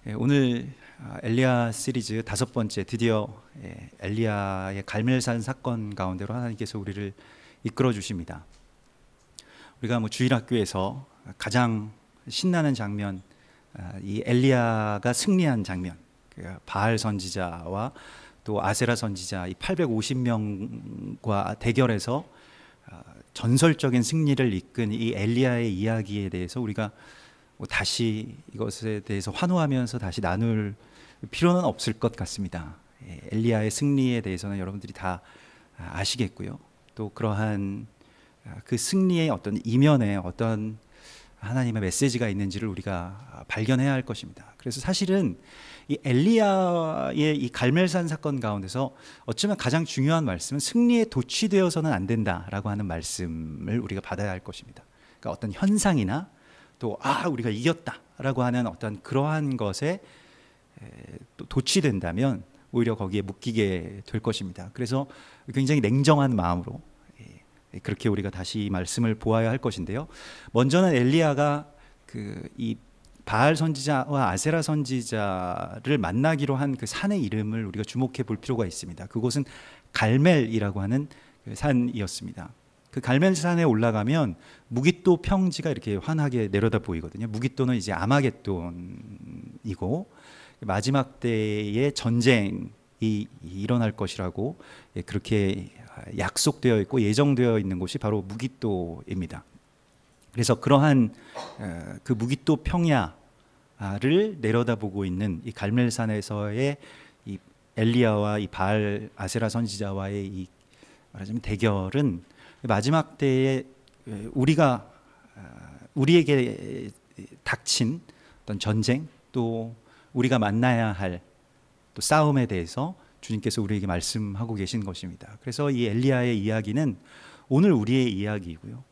오늘 엘리야 시리즈 5번째 드디어 엘리야의 갈멜산 사건 가운데로 하나님께서 우리를 이끌어 주십니다. 우리가 주일학교에서 가장 신나는 장면, 이 엘리야가 승리한 장면, 바알 선지자와 또 아세라 선지자 이 850명과 대결해서 전설적인 승리를 이끈 이 엘리야의 이야기에 대해서 우리가 다시 이것에 대해서 환호하면서 다시 나눌 필요는 없을 것 같습니다. 엘리야의 승리에 대해서는 여러분들이 다 아시겠고요. 또 그러한 그 승리의 어떤 이면에 어떤 하나님의 메시지가 있는지를 우리가 발견해야 할 것입니다. 그래서 사실은 이 엘리야의 이 갈멜산 사건 가운데서 어쩌면 가장 중요한 말씀은 승리에 도취되어서는 안 된다라고 하는 말씀을 우리가 받아야 할 것입니다. 그러니까 어떤 현상이나 또 우리가 이겼다라고 하는 어떤 그러한 것에 또 도취된다면 오히려 거기에 묶이게 될 것입니다. 그래서 굉장히 냉정한 마음으로 그렇게 우리가 다시 이 말씀을 보아야 할 것인데요. 먼저는 엘리야가 이 바알 선지자와 아세라 선지자를 만나기로 한 그 산의 이름을 우리가 주목해 볼 필요가 있습니다. 그곳은 갈멜이라고 하는 산이었습니다. 그 갈멜산에 올라가면 무깃도 평지가 이렇게 환하게 내려다 보이거든요. 무깃도는 이제 아마겟돈이고 마지막 때에 전쟁이 일어날 것이라고 그렇게 약속되어 있고 예정되어 있는 곳이 바로 무깃도입니다. 그래서 그러한 그 무깃도 평야를 내려다보고 있는 이 갈멜산에서의 이 엘리야와 이 바알 아세라 선지자와의 이 말하자면 대결은 마지막 때에 우리에게 닥친 어떤 전쟁, 또 우리가 만나야 할 또 싸움에 대해서 주님께서 우리에게 말씀하고 계신 것입니다. 그래서 이 엘리야의 이야기는 오늘 우리의 이야기이고요.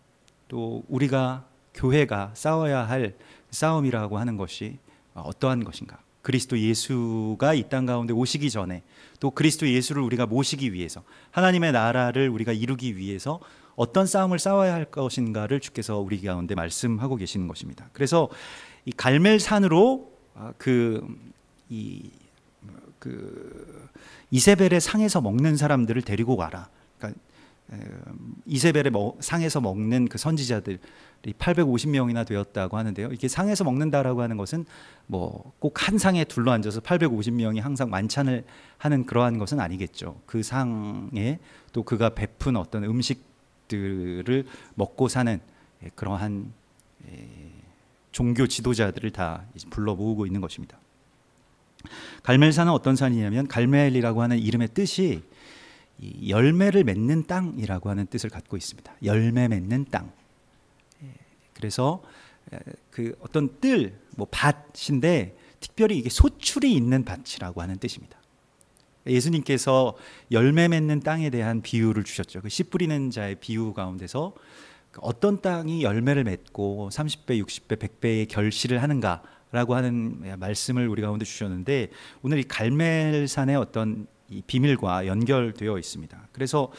또 우리가 교회가 싸워야 할 싸움이라고 하는 것이 어떠한 것인가? 그리스도 예수가 이 땅 가운데 오시기 전에 또 그리스도 예수를 우리가 모시기 위해서 하나님의 나라를 우리가 이루기 위해서 어떤 싸움을 싸워야 할 것인가를 주께서 우리 가운데 말씀하고 계시는 것입니다. 그래서 이 갈멜산으로 이세벨의 상에서 먹는 사람들을 데리고 가라. 그러니까 이세벨의 상에서 먹는 그 선지자들이 850명이나 되었다고 하는데요. 이게 상에서 먹는다라고 하는 것은 꼭 한 상에 둘러앉아서 850명이 항상 만찬을 하는 그러한 것은 아니겠죠. 그 상에 또 그가 베푼 어떤 음식들을 먹고 사는 그러한 종교 지도자들을 다 불러 모으고 있는 것입니다. 갈멜산은 어떤 산이냐면 갈멜이라고 하는 이름의 뜻이 열매를 맺는 땅이라고 하는 뜻을 갖고 있습니다. 열매 맺는 땅. 그래서 그 어떤 밭인데 특별히 이게 소출이 있는 밭이라고 하는 뜻입니다. 예수님께서 열매 맺는 땅에 대한 비유를 주셨죠. 그 씨 뿌리는 자의 비유 가운데서 어떤 땅이 열매를 맺고 30배, 60배, 100배의 결실을 하는가라고 하는 말씀을 우리 가운데 주셨는데 오늘 이 갈멜산의 어떤 이 비밀과 연결되어 있습니다. 그래서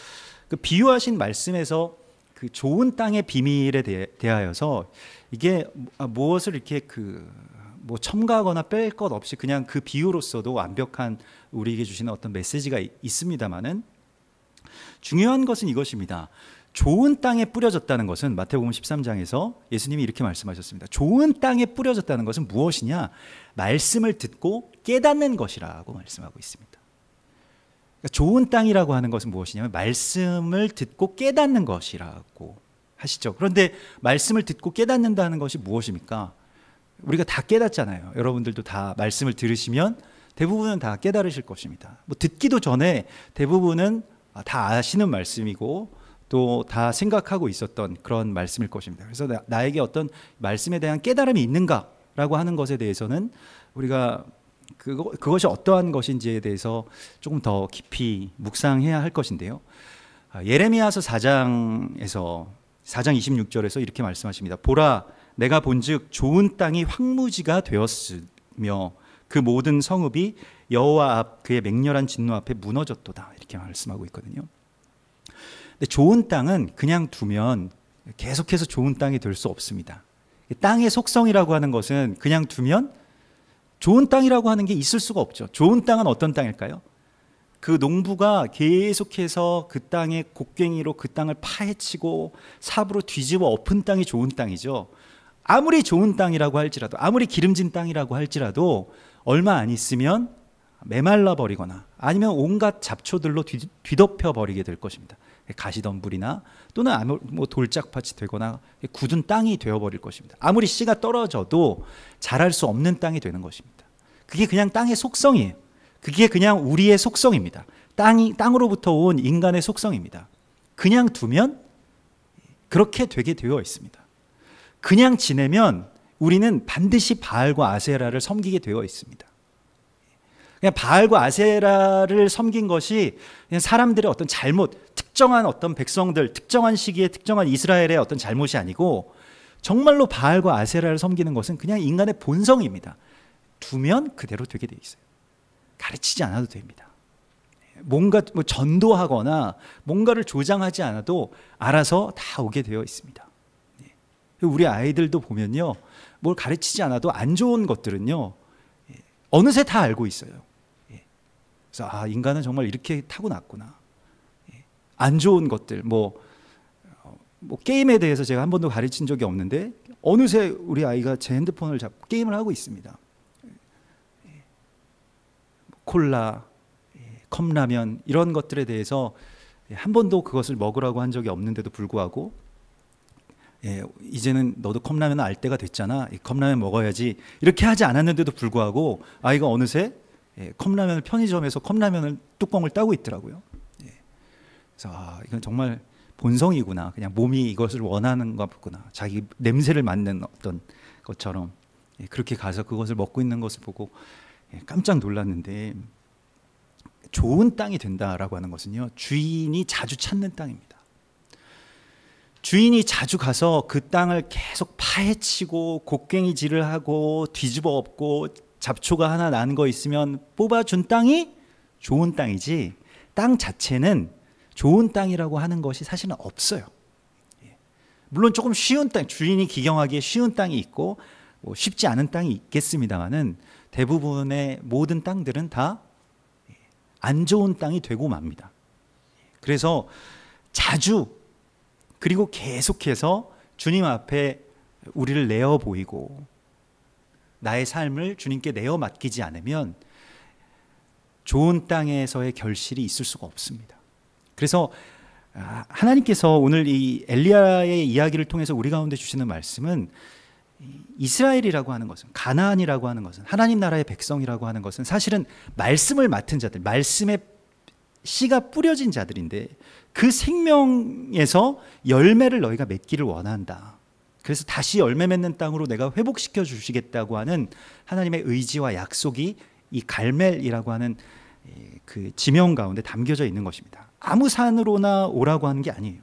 그 비유하신 말씀에서 그 좋은 땅의 비밀에 대하여서 이게 무엇을 이렇게 첨가하거나 뺄 것 없이 그냥 그 비유로서도 완벽한 우리에게 주시는 어떤 메시지가 있습니다만은 중요한 것은 이것입니다. 좋은 땅에 뿌려졌다는 것은 마태복음 13장에서 예수님이 이렇게 말씀하셨습니다. 좋은 땅에 뿌려졌다는 것은 무엇이냐? 말씀을 듣고 깨닫는 것이라고 말씀하고 있습니다. 그러니까 좋은 땅이라고 하는 것은 무엇이냐면 말씀을 듣고 깨닫는 것이라고 하시죠. 그런데 말씀을 듣고 깨닫는다는 것이 무엇입니까? 우리가 다 깨닫잖아요. 여러분들도 다 말씀을 들으시면 대부분은 다 깨달으실 것입니다. 듣기도 전에 대부분은 다 아시는 말씀이고 또 다 생각하고 있었던 그런 말씀일 것입니다. 그래서 나에게 어떤 말씀에 대한 깨달음이 있는가라고 하는 것에 대해서는 우리가 그것이 어떠한 것인지에 대해서 조금 더 깊이 묵상해야 할 것인데요. 예레미야서 4장 26절에서 이렇게 말씀하십니다. 보라, 내가 본즉 좋은 땅이 황무지가 되었으며 그 모든 성읍이 여호와 앞 그의 맹렬한 진노 앞에 무너졌도다. 이렇게 말씀하고 있거든요. 근데 좋은 땅은 그냥 두면 계속해서 좋은 땅이 될 수 없습니다. 땅의 속성이라고 하는 것은 그냥 두면 좋은 땅이라고 하는 게 있을 수가 없죠. 좋은 땅은 어떤 땅일까요? 그 농부가 계속해서 그 땅에 곡괭이로 그 땅을 파헤치고 삽으로 뒤집어 엎은 땅이 좋은 땅이죠. 아무리 좋은 땅이라고 할지라도, 아무리 기름진 땅이라고 할지라도 얼마 안 있으면 메말라 버리거나 아니면 온갖 잡초들로 뒤덮여 버리게 될 것입니다. 가시덤불이나 또는 뭐 돌짝밭이 되거나 굳은 땅이 되어버릴 것입니다. 아무리 씨가 떨어져도 자랄 수 없는 땅이 되는 것입니다. 그게 그냥 땅의 속성이에요. 그게 그냥 우리의 속성입니다. 땅으로부터 온 인간의 속성입니다. 그냥 두면 그렇게 되게 되어 있습니다. 그냥 지내면 우리는 반드시 바알과 아세라를 섬기게 되어 있습니다. 그냥 바알과 아세라를 섬긴 것이 그냥 사람들의 어떤 잘못, 특정한 어떤 백성들, 특정한 시기에 특정한 이스라엘의 어떤 잘못이 아니고 정말로 바알과 아세라를 섬기는 것은 그냥 인간의 본성입니다. 두면 그대로 되게 돼 있어요. 가르치지 않아도 됩니다. 뭔가 뭐 전도하거나 뭔가를 조장하지 않아도 알아서 다 오게 되어 있습니다. 우리 아이들도 보면요, 뭘 가르치지 않아도 안 좋은 것들은요 어느새 다 알고 있어요. 그래서 인간은 정말 이렇게 타고났구나. 안 좋은 것들, 뭐 게임에 대해서 제가 한 번도 가르친 적이 없는데 어느새 우리 아이가 제 핸드폰을 잡고 게임을 하고 있습니다. 콜라, 컵라면 이런 것들에 대해서 한 번도 그것을 먹으라고 한 적이 없는데도 불구하고 이제는 너도 컵라면 알 때가 됐잖아, 컵라면 먹어야지, 이렇게 하지 않았는데도 불구하고 아이가 어느새 컵라면을 편의점에서 컵라면을 뚜껑을 따고 있더라고요. 그래서 이건 정말 본성이구나, 그냥 몸이 이것을 원하는 거구나, 자기 냄새를 맡는 어떤 것처럼 그렇게 가서 그것을 먹고 있는 것을 보고 깜짝 놀랐는데, 좋은 땅이 된다라고 하는 것은요 주인이 자주 찾는 땅입니다. 주인이 자주 가서 그 땅을 계속 파헤치고 곡괭이질을 하고 뒤집어 엎고 잡초가 하나 난 거 있으면 뽑아준 땅이 좋은 땅이지, 땅 자체는 좋은 땅이라고 하는 것이 사실은 없어요. 물론 조금 쉬운 땅, 주인이 기경하기에 쉬운 땅이 있고 뭐 쉽지 않은 땅이 있겠습니다만은 대부분의 모든 땅들은 다 안 좋은 땅이 되고 맙니다. 그래서 자주 그리고 계속해서 주님 앞에 우리를 내어 보이고 나의 삶을 주님께 내어 맡기지 않으면 좋은 땅에서의 결실이 있을 수가 없습니다. 그래서 하나님께서 오늘 이 엘리야의 이야기를 통해서 우리 가운데 주시는 말씀은, 이스라엘이라고 하는 것은, 가나안이라고 하는 것은, 하나님 나라의 백성이라고 하는 것은 사실은 말씀을 맡은 자들, 말씀의 씨가 뿌려진 자들인데 그 생명에서 열매를 너희가 맺기를 원한다. 그래서 다시 열매 맺는 땅으로 내가 회복시켜 주시겠다고 하는 하나님의 의지와 약속이 이 갈멜이라고 하는 그 지명 가운데 담겨져 있는 것입니다. 아무 산으로나 오라고 하는 게 아니에요.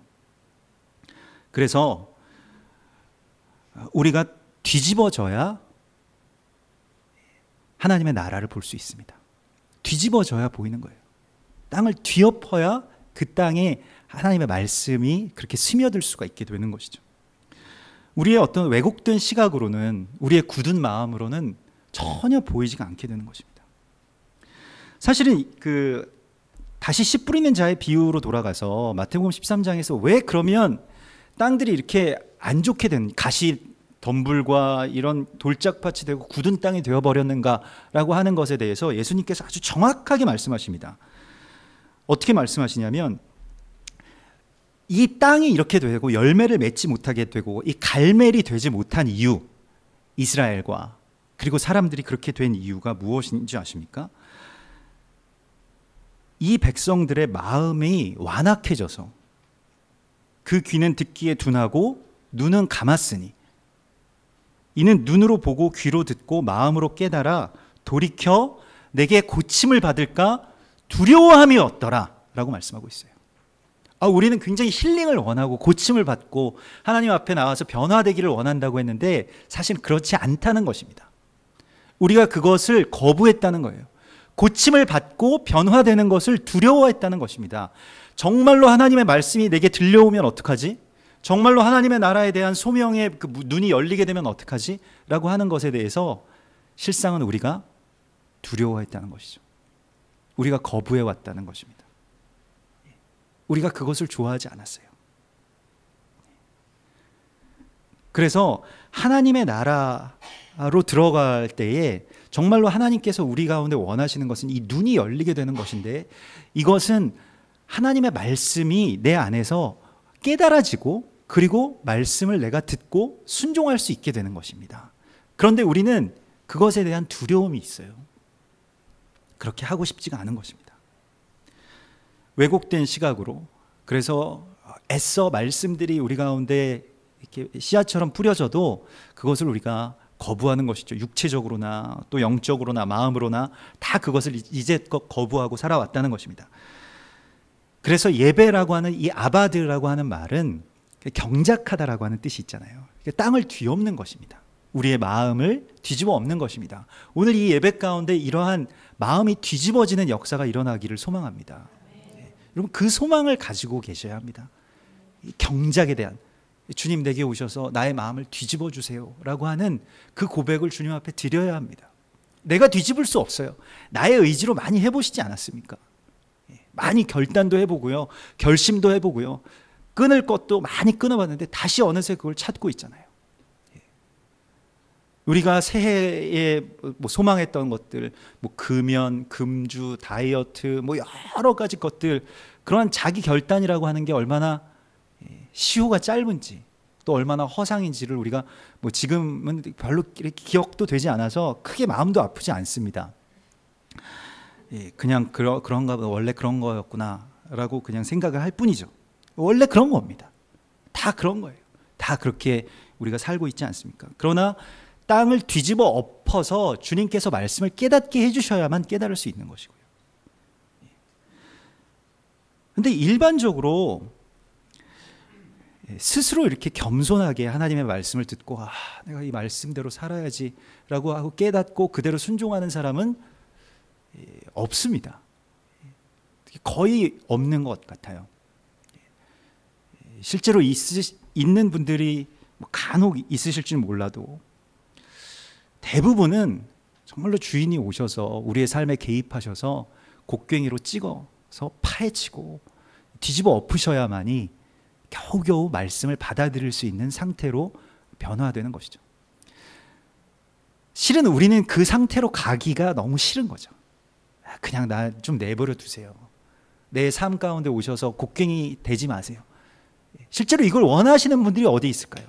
그래서 우리가 뒤집어져야 하나님의 나라를 볼 수 있습니다. 뒤집어져야 보이는 거예요. 땅을 뒤엎어야 그 땅에 하나님의 말씀이 그렇게 스며들 수가 있게 되는 것이죠. 우리의 어떤 왜곡된 시각으로는, 우리의 굳은 마음으로는 전혀 보이지가 않게 되는 것입니다. 사실은 다시 씨 뿌리는 자의 비유로 돌아가서 마태복음 13장에서 왜 그러면 땅들이 이렇게 안 좋게 된, 가시 덤불과 이런 돌짝밭이 되고 굳은 땅이 되어버렸는가라고 하는 것에 대해서 예수님께서 아주 정확하게 말씀하십니다. 어떻게 말씀하시냐면, 이 땅이 이렇게 되고 열매를 맺지 못하게 되고 이 갈멜이 되지 못한 이유, 이스라엘과 그리고 사람들이 그렇게 된 이유가 무엇인지 아십니까? 이 백성들의 마음이 완악해져서 그 귀는 듣기에 둔하고 눈은 감았으니 이는 눈으로 보고 귀로 듣고 마음으로 깨달아 돌이켜 내게 고침을 받을까 두려워함이 없더라 라고 말씀하고 있어요. 우리는 굉장히 힐링을 원하고 고침을 받고 하나님 앞에 나와서 변화되기를 원한다고 했는데 사실 그렇지 않다는 것입니다. 우리가 그것을 거부했다는 거예요. 고침을 받고 변화되는 것을 두려워했다는 것입니다. 정말로 하나님의 말씀이 내게 들려오면 어떡하지? 정말로 하나님의 나라에 대한 소명의 그 눈이 열리게 되면 어떡하지? 라고 하는 것에 대해서 실상은 우리가 두려워했다는 것이죠. 우리가 거부해 왔다는 것입니다. 우리가 그것을 좋아하지 않았어요. 그래서 하나님의 나라로 들어갈 때에 정말로 하나님께서 우리 가운데 원하시는 것은 이 눈이 열리게 되는 것인데, 이것은 하나님의 말씀이 내 안에서 깨달아지고, 그리고 말씀을 내가 듣고 순종할 수 있게 되는 것입니다. 그런데 우리는 그것에 대한 두려움이 있어요. 그렇게 하고 싶지가 않은 것입니다. 왜곡된 시각으로, 그래서 애써 말씀들이 우리 가운데 이렇게 씨앗처럼 뿌려져도 그것을 우리가 거부하는 것이죠. 육체적으로나 또 영적으로나 마음으로나 다 그것을 이제껏 거부하고 살아왔다는 것입니다. 그래서 예배라고 하는 이 아바드라고 하는 말은 경작하다라고 하는 뜻이 있잖아요. 땅을 뒤엎는 것입니다. 우리의 마음을 뒤집어 엎는 것입니다. 오늘 이 예배 가운데 이러한 마음이 뒤집어지는 역사가 일어나기를 소망합니다. 여러분, 그 소망을 가지고 계셔야 합니다. 이 경작에 대한, 주님 내게 오셔서 나의 마음을 뒤집어 주세요 라고 하는 그 고백을 주님 앞에 드려야 합니다. 내가 뒤집을 수 없어요. 나의 의지로 많이 해보시지 않았습니까? 많이 결단도 해보고요, 결심도 해보고요, 끊을 것도 많이 끊어봤는데 다시 어느새 그걸 찾고 있잖아요. 우리가 새해에 소망했던 것들, 금연, 금주, 다이어트, 여러 가지 것들, 그러한 자기 결단이라고 하는 게 얼마나 시효가 짧은지, 또 얼마나 허상인지를 우리가 지금은 별로 기억도 되지 않아서 크게 마음도 아프지 않습니다. 그냥 그런가 보다, 원래 그런 거였구나 라고 그냥 생각을 할 뿐이죠. 원래 그런 겁니다. 다 그런 거예요. 다 그렇게 우리가 살고 있지 않습니까? 그러나 땅을 뒤집어 엎어서 주님께서 말씀을 깨닫게 해주셔야만 깨달을 수 있는 것이고요. 그런데 일반적으로 스스로 이렇게 겸손하게 하나님의 말씀을 듣고 내가 이 말씀대로 살아야지 라고 하고 깨닫고 그대로 순종하는 사람은 없습니다. 거의 없는 것 같아요. 실제로 있는 분들이 간혹 있으실지는 몰라도 대부분은 정말로 주인이 오셔서 우리의 삶에 개입하셔서 곡괭이로 찍어서 파헤치고 뒤집어 엎으셔야만이 겨우겨우 말씀을 받아들일 수 있는 상태로 변화되는 것이죠. 실은 우리는 그 상태로 가기가 너무 싫은 거죠. 그냥 나 좀 내버려 두세요. 내 삶 가운데 오셔서 곡괭이 대지 마세요. 실제로 이걸 원하시는 분들이 어디 있을까요?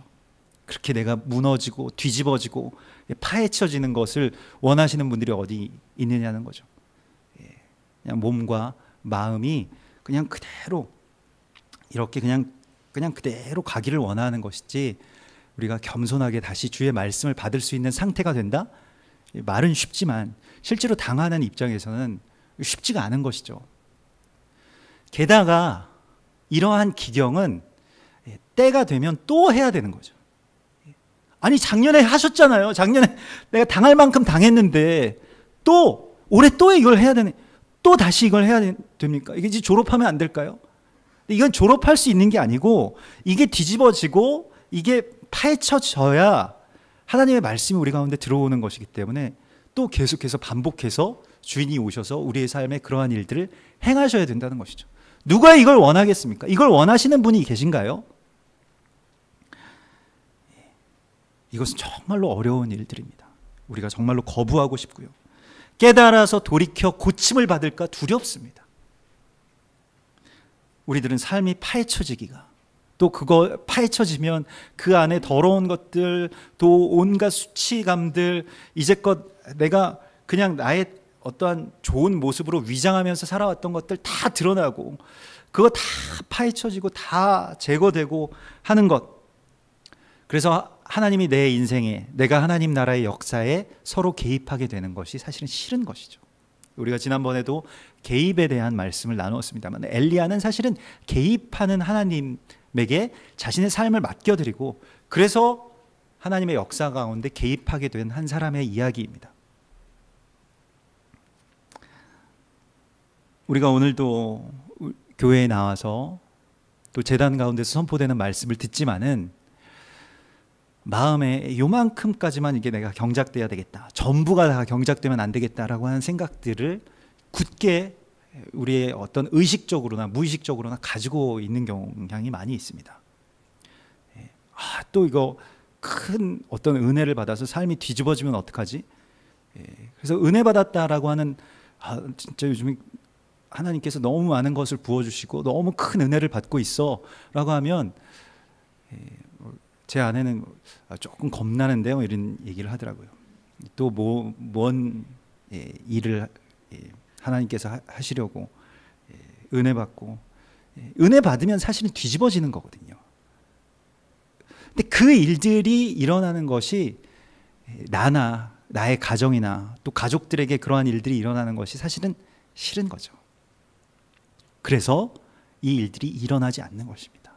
그렇게 내가 무너지고 뒤집어지고 파헤쳐지는 것을 원하시는 분들이 어디 있느냐는 거죠. 그냥 몸과 마음이 그냥 그대로 이렇게 그냥 그대로 가기를 원하는 것이지, 우리가 겸손하게 다시 주의 말씀을 받을 수 있는 상태가 된다? 말은 쉽지만 실제로 당하는 입장에서는 쉽지가 않은 것이죠. 게다가 이러한 기경은 때가 되면 또 해야 되는 거죠. 아니 작년에 하셨잖아요. 작년에 내가 당할 만큼 당했는데 또 올해 또 이걸 해야 되네. 또 다시 이걸 해야 됩니까? 이게 이제 졸업하면 안 될까요? 이건 졸업할 수 있는 게 아니고, 이게 뒤집어지고 이게 파헤쳐져야 하나님의 말씀이 우리 가운데 들어오는 것이기 때문에 또 계속해서 반복해서 주인이 오셔서 우리의 삶에 그러한 일들을 행하셔야 된다는 것이죠. 누가 이걸 원하겠습니까? 이걸 원하시는 분이 계신가요? 이것은 정말로 어려운 일들입니다. 우리가 정말로 거부하고 싶고요, 깨달아서 돌이켜 고침을 받을까 두렵습니다. 우리들은 삶이 파헤쳐지기가, 또 그거 파헤쳐지면 그 안에 더러운 것들, 또 온갖 수치감들, 이제껏 내가 그냥 나의 어떠한 좋은 모습으로 위장하면서 살아왔던 것들 다 드러나고, 그거 다 파헤쳐지고 다 제거되고 하는 것. 그래서 하나님이 내 인생에, 내가 하나님 나라의 역사에 서로 개입하게 되는 것이 사실은 싫은 것이죠. 우리가 지난번에도 개입에 대한 말씀을 나누었습니다만, 엘리야는 사실은 개입하는 하나님에게 자신의 삶을 맡겨드리고, 그래서 하나님의 역사 가운데 개입하게 된 한 사람의 이야기입니다. 우리가 오늘도 교회에 나와서 또 제단 가운데서 선포되는 말씀을 듣지만은 마음에 요만큼까지만 이게 내가 경작돼야 되겠다, 전부가 다 경작되면 안 되겠다라고 하는 생각들을 굳게 우리의 어떤 의식적으로나 무의식적으로나 가지고 있는 경향이 많이 있습니다. 또 이거 큰 어떤 은혜를 받아서 삶이 뒤집어지면 어떡하지? 그래서 은혜 받았다라고 하는, 진짜 요즘에 하나님께서 너무 많은 것을 부어주시고 너무 큰 은혜를 받고 있어 라고 하면 제 아내는 조금 겁나는데요, 이런 얘기를 하더라고요. 또 뭔 일을 하나님께서 하시려고 은혜 받고, 은혜 받으면 사실은 뒤집어지는 거거든요. 근데 그 일들이 일어나는 것이 나나 나의 가정이나 또 가족들에게 그러한 일들이 일어나는 것이 사실은 싫은 거죠. 그래서 이 일들이 일어나지 않는 것입니다.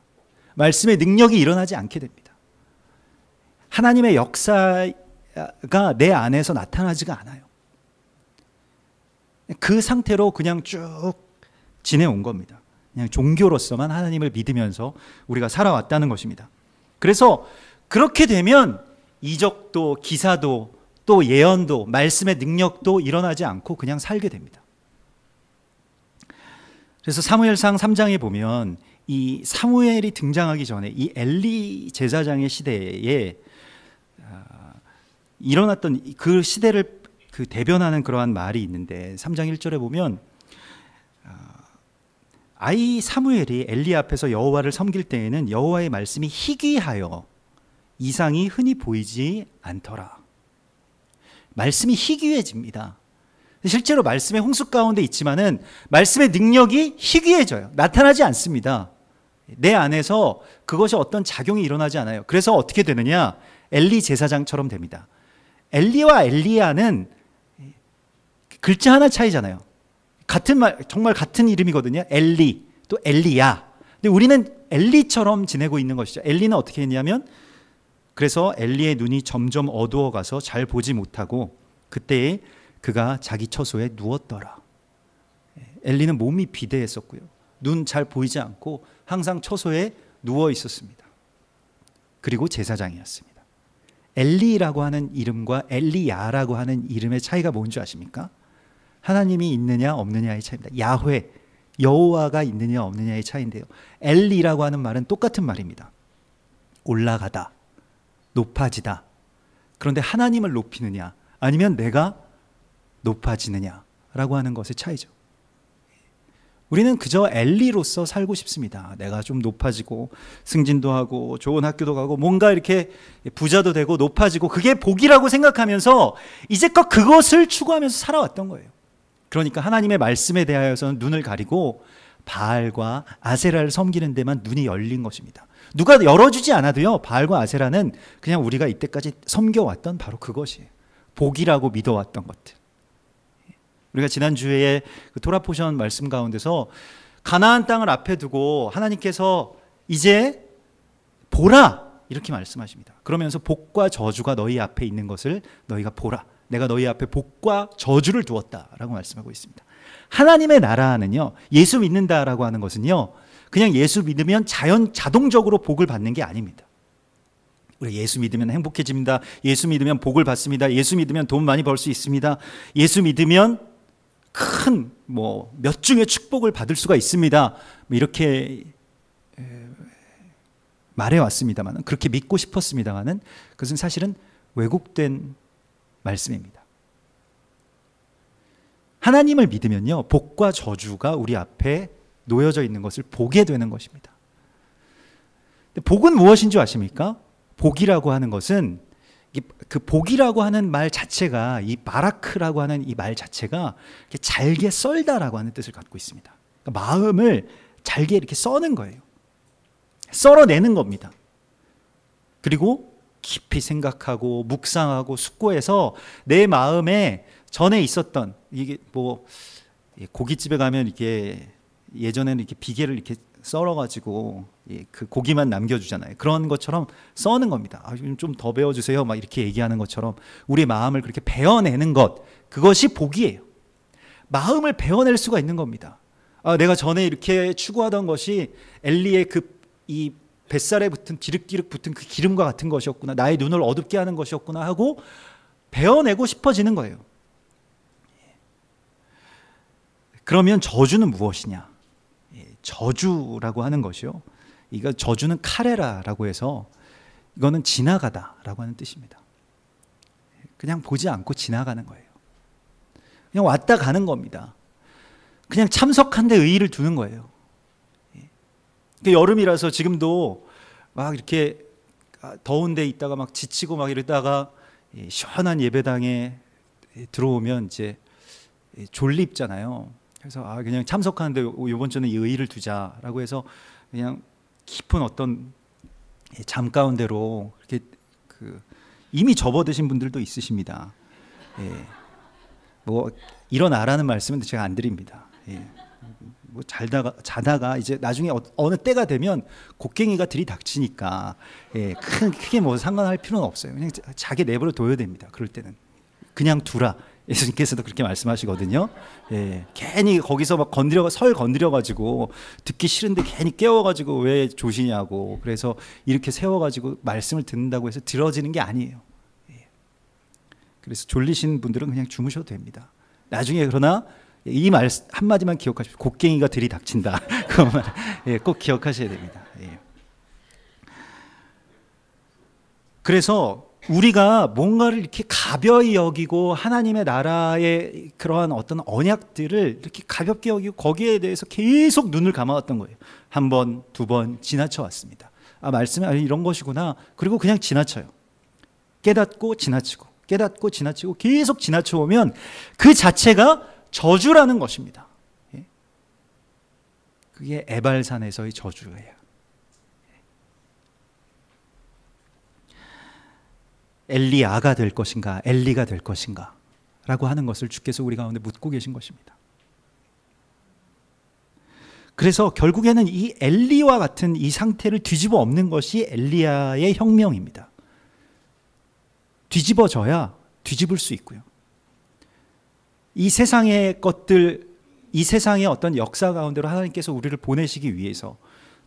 말씀의 능력이 일어나지 않게 됩니다. 하나님의 역사가 내 안에서 나타나지가 않아요. 그 상태로 그냥 쭉 지내온 겁니다. 그냥 종교로서만 하나님을 믿으면서 우리가 살아왔다는 것입니다. 그래서 그렇게 되면 이적도 기사도 또 예언도 말씀의 능력도 일어나지 않고 그냥 살게 됩니다. 그래서 사무엘상 3장에 보면 이 사무엘이 등장하기 전에 이 엘리 제사장의 시대에 일어났던 그 시대를 그 대변하는 그러한 말이 있는데, 3장 1절에 보면 아이 사무엘이 엘리 앞에서 여호와를 섬길 때에는 여호와의 말씀이 희귀하여 이상이 흔히 보이지 않더라. 말씀이 희귀해집니다. 실제로 말씀의 홍수 가운데 있지만은 말씀의 능력이 희귀해져요. 나타나지 않습니다. 내 안에서 그것이 어떤 작용이 일어나지 않아요. 그래서 어떻게 되느냐? 엘리 제사장처럼 됩니다. 엘리와 엘리야는 글자 하나 차이잖아요. 같은 말, 정말 같은 이름이거든요. 엘리, 또 엘리야. 근데 우리는 엘리처럼 지내고 있는 것이죠. 엘리는 어떻게 했냐면, 그래서 엘리의 눈이 점점 어두워 가서 잘 보지 못하고 그때에 그가 자기 처소에 누웠더라. 엘리는 몸이 비대했었고요. 눈 잘 보이지 않고 항상 처소에 누워 있었습니다. 그리고 제사장이었습니다. 엘리라고 하는 이름과 엘리야라고 하는 이름의 차이가 뭔지 아십니까? 하나님이 있느냐 없느냐의 차이입니다. 야훼, 여호와가 있느냐 없느냐의 차이인데요. 엘리라고 하는 말은 똑같은 말입니다. 올라가다, 높아지다. 그런데 하나님을 높이느냐 아니면 내가 높아지느냐라고 하는 것의 차이죠. 우리는 그저 엘리로서 살고 싶습니다. 내가 좀 높아지고 승진도 하고 좋은 학교도 가고 뭔가 이렇게 부자도 되고 높아지고, 그게 복이라고 생각하면서 이제껏 그것을 추구하면서 살아왔던 거예요. 그러니까 하나님의 말씀에 대하여서는 눈을 가리고 바알과 아세라를 섬기는 데만 눈이 열린 것입니다. 누가 열어주지 않아도요, 바알과 아세라는 그냥 우리가 이때까지 섬겨왔던 바로 그것이에요. 복이라고 믿어왔던 것들. 우리가 지난주에 그 토라 포션 말씀 가운데서 가나안 땅을 앞에 두고 하나님께서 이제 보라 이렇게 말씀하십니다. 그러면서 복과 저주가 너희 앞에 있는 것을 너희가 보라. 내가 너희 앞에 복과 저주를 두었다라고 말씀하고 있습니다. 하나님의 나라는요, 예수 믿는다라고 하는 것은요, 그냥 예수 믿으면 자동적으로 복을 받는 게 아닙니다. 우리 예수 믿으면 행복해집니다. 예수 믿으면 복을 받습니다. 예수 믿으면 돈 많이 벌 수 있습니다. 예수 믿으면 큰 몇 중의 축복을 받을 수가 있습니다. 이렇게 말해왔습니다만, 그렇게 믿고 싶었습니다만은 그것은 사실은 왜곡된 말씀입니다. 하나님을 믿으면요, 복과 저주가 우리 앞에 놓여져 있는 것을 보게 되는 것입니다. 근데 복은 무엇인 줄 아십니까? 복이라고 하는 것은, 그 복이라고 하는 말 자체가, 이 바라크라고 하는 이 말 자체가 잘게 썰다라고 하는 뜻을 갖고 있습니다. 그러니까 마음을 잘게 이렇게 써는 거예요. 썰어내는 겁니다. 그리고 깊이 생각하고 묵상하고 숙고해서 내 마음에 전에 있었던, 이게 고깃집에 가면 이렇게 예전에는 이렇게 비계를 이렇게 썰어가지고 그 고기만 남겨주잖아요. 그런 것처럼 써는 겁니다. 좀 더 배워주세요. 막 이렇게 얘기하는 것처럼 우리 마음을 그렇게 베어내는 것, 그것이 복이에요. 마음을 베어낼 수가 있는 겁니다. 내가 전에 이렇게 추구하던 것이 엘리의 이 뱃살에 붙은 디륵디륵 붙은 그 기름과 같은 것이었구나. 나의 눈을 어둡게 하는 것이었구나 하고 베어내고 싶어지는 거예요. 그러면 저주는 무엇이냐? 저주라고 하는 것이요. 이거 저주는 카레라라고 해서 이거는 지나가다라고 하는 뜻입니다. 그냥 보지 않고 지나가는 거예요. 그냥 왔다 가는 겁니다. 그냥 참석한 데 의의를 두는 거예요. 여름이라서 지금도 막 이렇게 더운 데 있다가 막 지치고 막 이러다가 시원한 예배당에 들어오면 이제 졸립잖아요. 그래서 그냥 참석하는데 이번 주는 이 의의를 두자라고 해서 그냥 깊은 어떤 잠 가운데로 이렇게 이미 접어드신 분들도 있으십니다. 뭐 일어나라는 말씀은 제가 안 드립니다. 뭐 자다가 이제 나중에 어느 때가 되면 곡괭이가 들이닥치니까 크게 뭐 상관할 필요는 없어요. 그냥 자기 내버려 둬야 됩니다. 그럴 때는 그냥 두라. 예수님께서도 그렇게 말씀하시거든요. 괜히 거기서 막 건드려가지고 듣기 싫은데 괜히 깨워가지고 왜 조시냐고. 그래서 이렇게 세워가지고 말씀을 듣는다고 해서 들어지는 게 아니에요. 그래서 졸리신 분들은 그냥 주무셔도 됩니다. 나중에 그러나 이 말 한마디만 기억하십시오. 곡괭이가 들이닥친다. 그것만 꼭 기억하셔야 됩니다. 그래서 우리가 뭔가를 이렇게 가벼이 여기고 하나님의 나라의 그러한 어떤 언약들을 이렇게 가볍게 여기고 거기에 대해서 계속 눈을 감아왔던 거예요. 한 번, 두 번 지나쳐 왔습니다. 말씀이 이런 것이구나. 그리고 그냥 지나쳐요. 깨닫고 지나치고 깨닫고 지나치고 계속 지나쳐 오면 그 자체가 저주라는 것입니다. 그게 에발산에서의 저주예요. 엘리야가 될 것인가 엘리가 될 것인가 라고 하는 것을 주께서 우리 가운데 묻고 계신 것입니다. 그래서 결국에는 이 엘리와 같은 이 상태를 뒤집어 엎는 것이 엘리야의 혁명입니다. 뒤집어져야 뒤집을 수 있고요. 이 세상의 것들, 이 세상의 어떤 역사 가운데로 하나님께서 우리를 보내시기 위해서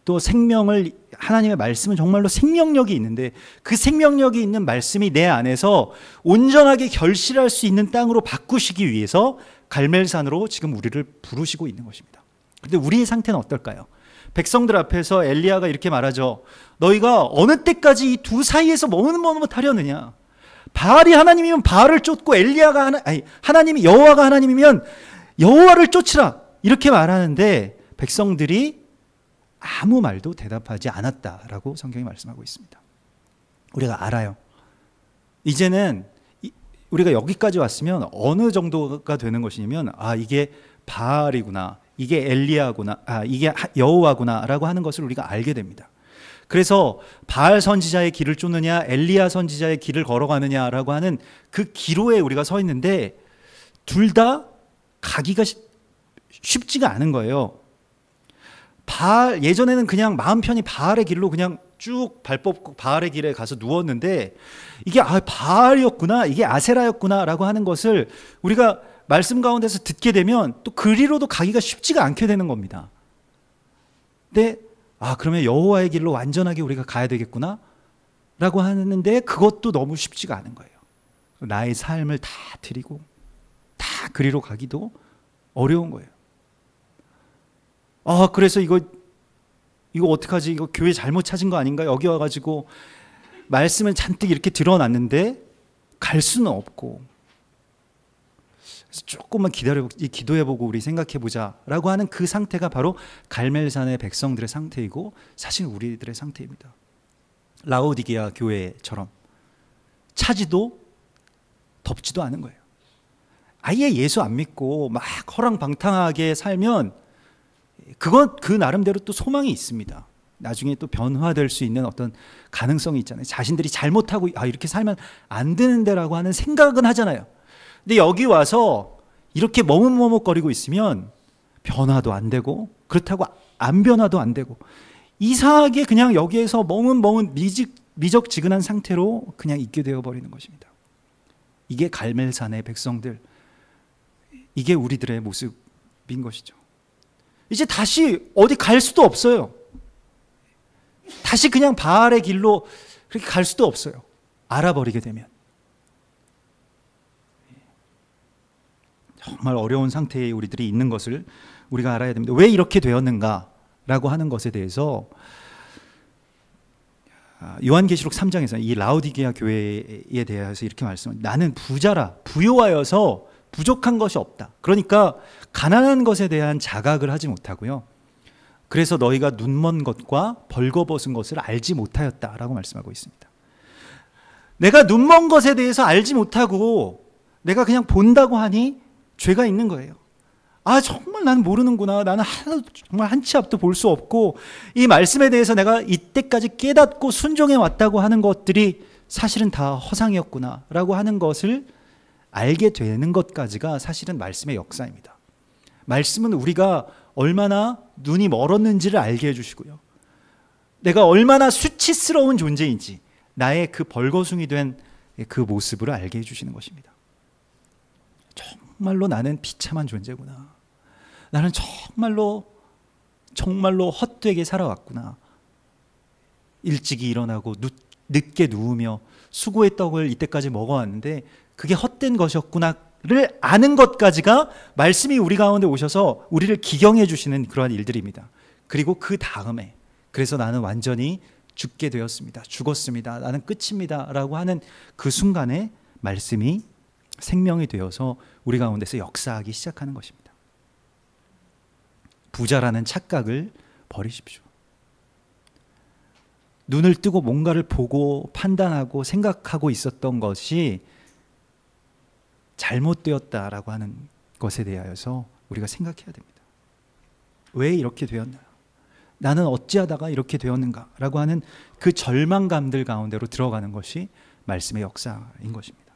또 생명을, 하나님의 말씀은 정말로 생명력이 있는데 그 생명력이 있는 말씀이 내 안에서 온전하게 결실할 수 있는 땅으로 바꾸시기 위해서 갈멜산으로 지금 우리를 부르시고 있는 것입니다. 그런데 우리의 상태는 어떨까요? 백성들 앞에서 엘리야가 이렇게 말하죠. 너희가 어느 때까지 이 두 사이에서 머뭇머뭇하려느냐. 바알이 하나님이면 바알을 쫓고 하나님이 여호와가 하나님이면 여호와를 쫓으라. 이렇게 말하는데 백성들이 아무 말도 대답하지 않았다라고 성경이 말씀하고 있습니다. 우리가 알아요. 이제는 우리가 여기까지 왔으면 어느 정도가 되는 것이냐면 이게 바알이구나. 이게 엘리야구나. 이게 여호와구나라고 하는 것을 우리가 알게 됩니다. 그래서 바알 선지자의 길을 쫓느냐 엘리야 선지자의 길을 걸어가느냐라고 하는 그 기로에 우리가 서 있는데 둘 다 가기가 쉽지가 않은 거예요. 예전에는 그냥 마음 편히 바알의 길로 그냥 쭉 발 뻗고 바알의 길에 가서 누웠는데 이게 바알이었구나 이게 아세라였구나 라고 하는 것을 우리가 말씀 가운데서 듣게 되면 또 그리로도 가기가 쉽지가 않게 되는 겁니다. 근데 그러면 여호와의 길로 완전하게 우리가 가야 되겠구나 라고 하는데 그것도 너무 쉽지가 않은 거예요. 나의 삶을 다 드리고 다 그리로 가기도 어려운 거예요. 그래서 이거 어떡하지? 이거 교회 잘못 찾은 거 아닌가? 여기 와가지고 말씀을 잔뜩 이렇게 들어놨는데 갈 수는 없고 그래서 조금만 기도해보고 우리 생각해보자 라고 하는 그 상태가 바로 갈멜산의 백성들의 상태이고 사실 우리들의 상태입니다. 라오디게아 교회처럼 차지도 덥지도 않은 거예요. 아예 예수 안 믿고 막 허랑방탕하게 살면 그건 그 나름대로 또 소망이 있습니다. 나중에 또 변화될 수 있는 어떤 가능성이 있잖아요. 자신들이 잘못하고 이렇게 살면 안 되는데라고 하는 생각은 하잖아요. 근데 여기 와서 이렇게 머뭇머뭇거리고 있으면 변화도 안 되고 그렇다고 안 변화도 안 되고 이상하게 그냥 여기에서 머뭇머뭇 미적지근한 상태로 그냥 있게 되어버리는 것입니다. 이게 갈멜산의 백성들, 이게 우리들의 모습인 것이죠. 이제 다시 어디 갈 수도 없어요. 다시 그냥 바알의 길로 그렇게 갈 수도 없어요. 알아버리게 되면. 정말 어려운 상태에 우리들이 있는 것을 우리가 알아야 됩니다. 왜 이렇게 되었는가라고 하는 것에 대해서 요한계시록 3장에서 이 라오디게아 교회에 대해서 이렇게 말씀합니다. 나는 부자라, 부요하여서 부족한 것이 없다. 그러니까 가난한 것에 대한 자각을 하지 못하고요. 그래서 너희가 눈먼 것과 벌거벗은 것을 알지 못하였다라고 말씀하고 있습니다. 내가 눈먼 것에 대해서 알지 못하고 내가 그냥 본다고 하니 죄가 있는 거예요. 아, 정말 나는 모르는구나. 나는 하나도 정말 한 치 앞도 볼 수 없고 이 말씀에 대해서 내가 이때까지 깨닫고 순종해 왔다고 하는 것들이 사실은 다 허상이었구나 라고 하는 것을 알게 되는 것까지가 사실은 말씀의 역사입니다. 말씀은 우리가 얼마나 눈이 멀었는지를 알게 해주시고요. 내가 얼마나 수치스러운 존재인지 나의 그 벌거숭이 된 그 모습을 알게 해주시는 것입니다. 정말로 나는 비참한 존재구나. 나는 정말로 헛되게 살아왔구나. 일찍이 일어나고 늦게 누우며 수고의 떡을 이때까지 먹어왔는데 그게 헛된 것이었구나를 아는 것까지가 말씀이 우리 가운데 오셔서 우리를 기경해 주시는 그러한 일들입니다. 그리고 그 다음에 그래서 나는 완전히 죽게 되었습니다. 죽었습니다. 나는 끝입니다. 라고 하는 그 순간에 말씀이 생명이 되어서 우리 가운데서 역사하기 시작하는 것입니다. 부자라는 착각을 버리십시오. 눈을 뜨고 뭔가를 보고 판단하고 생각하고 있었던 것이 잘못되었다라고 하는 것에 대하여서 우리가 생각해야 됩니다. 왜 이렇게 되었나? 나는 어찌하다가 이렇게 되었는가라고 하는 그 절망감들 가운데로 들어가는 것이 말씀의 역사인 것입니다.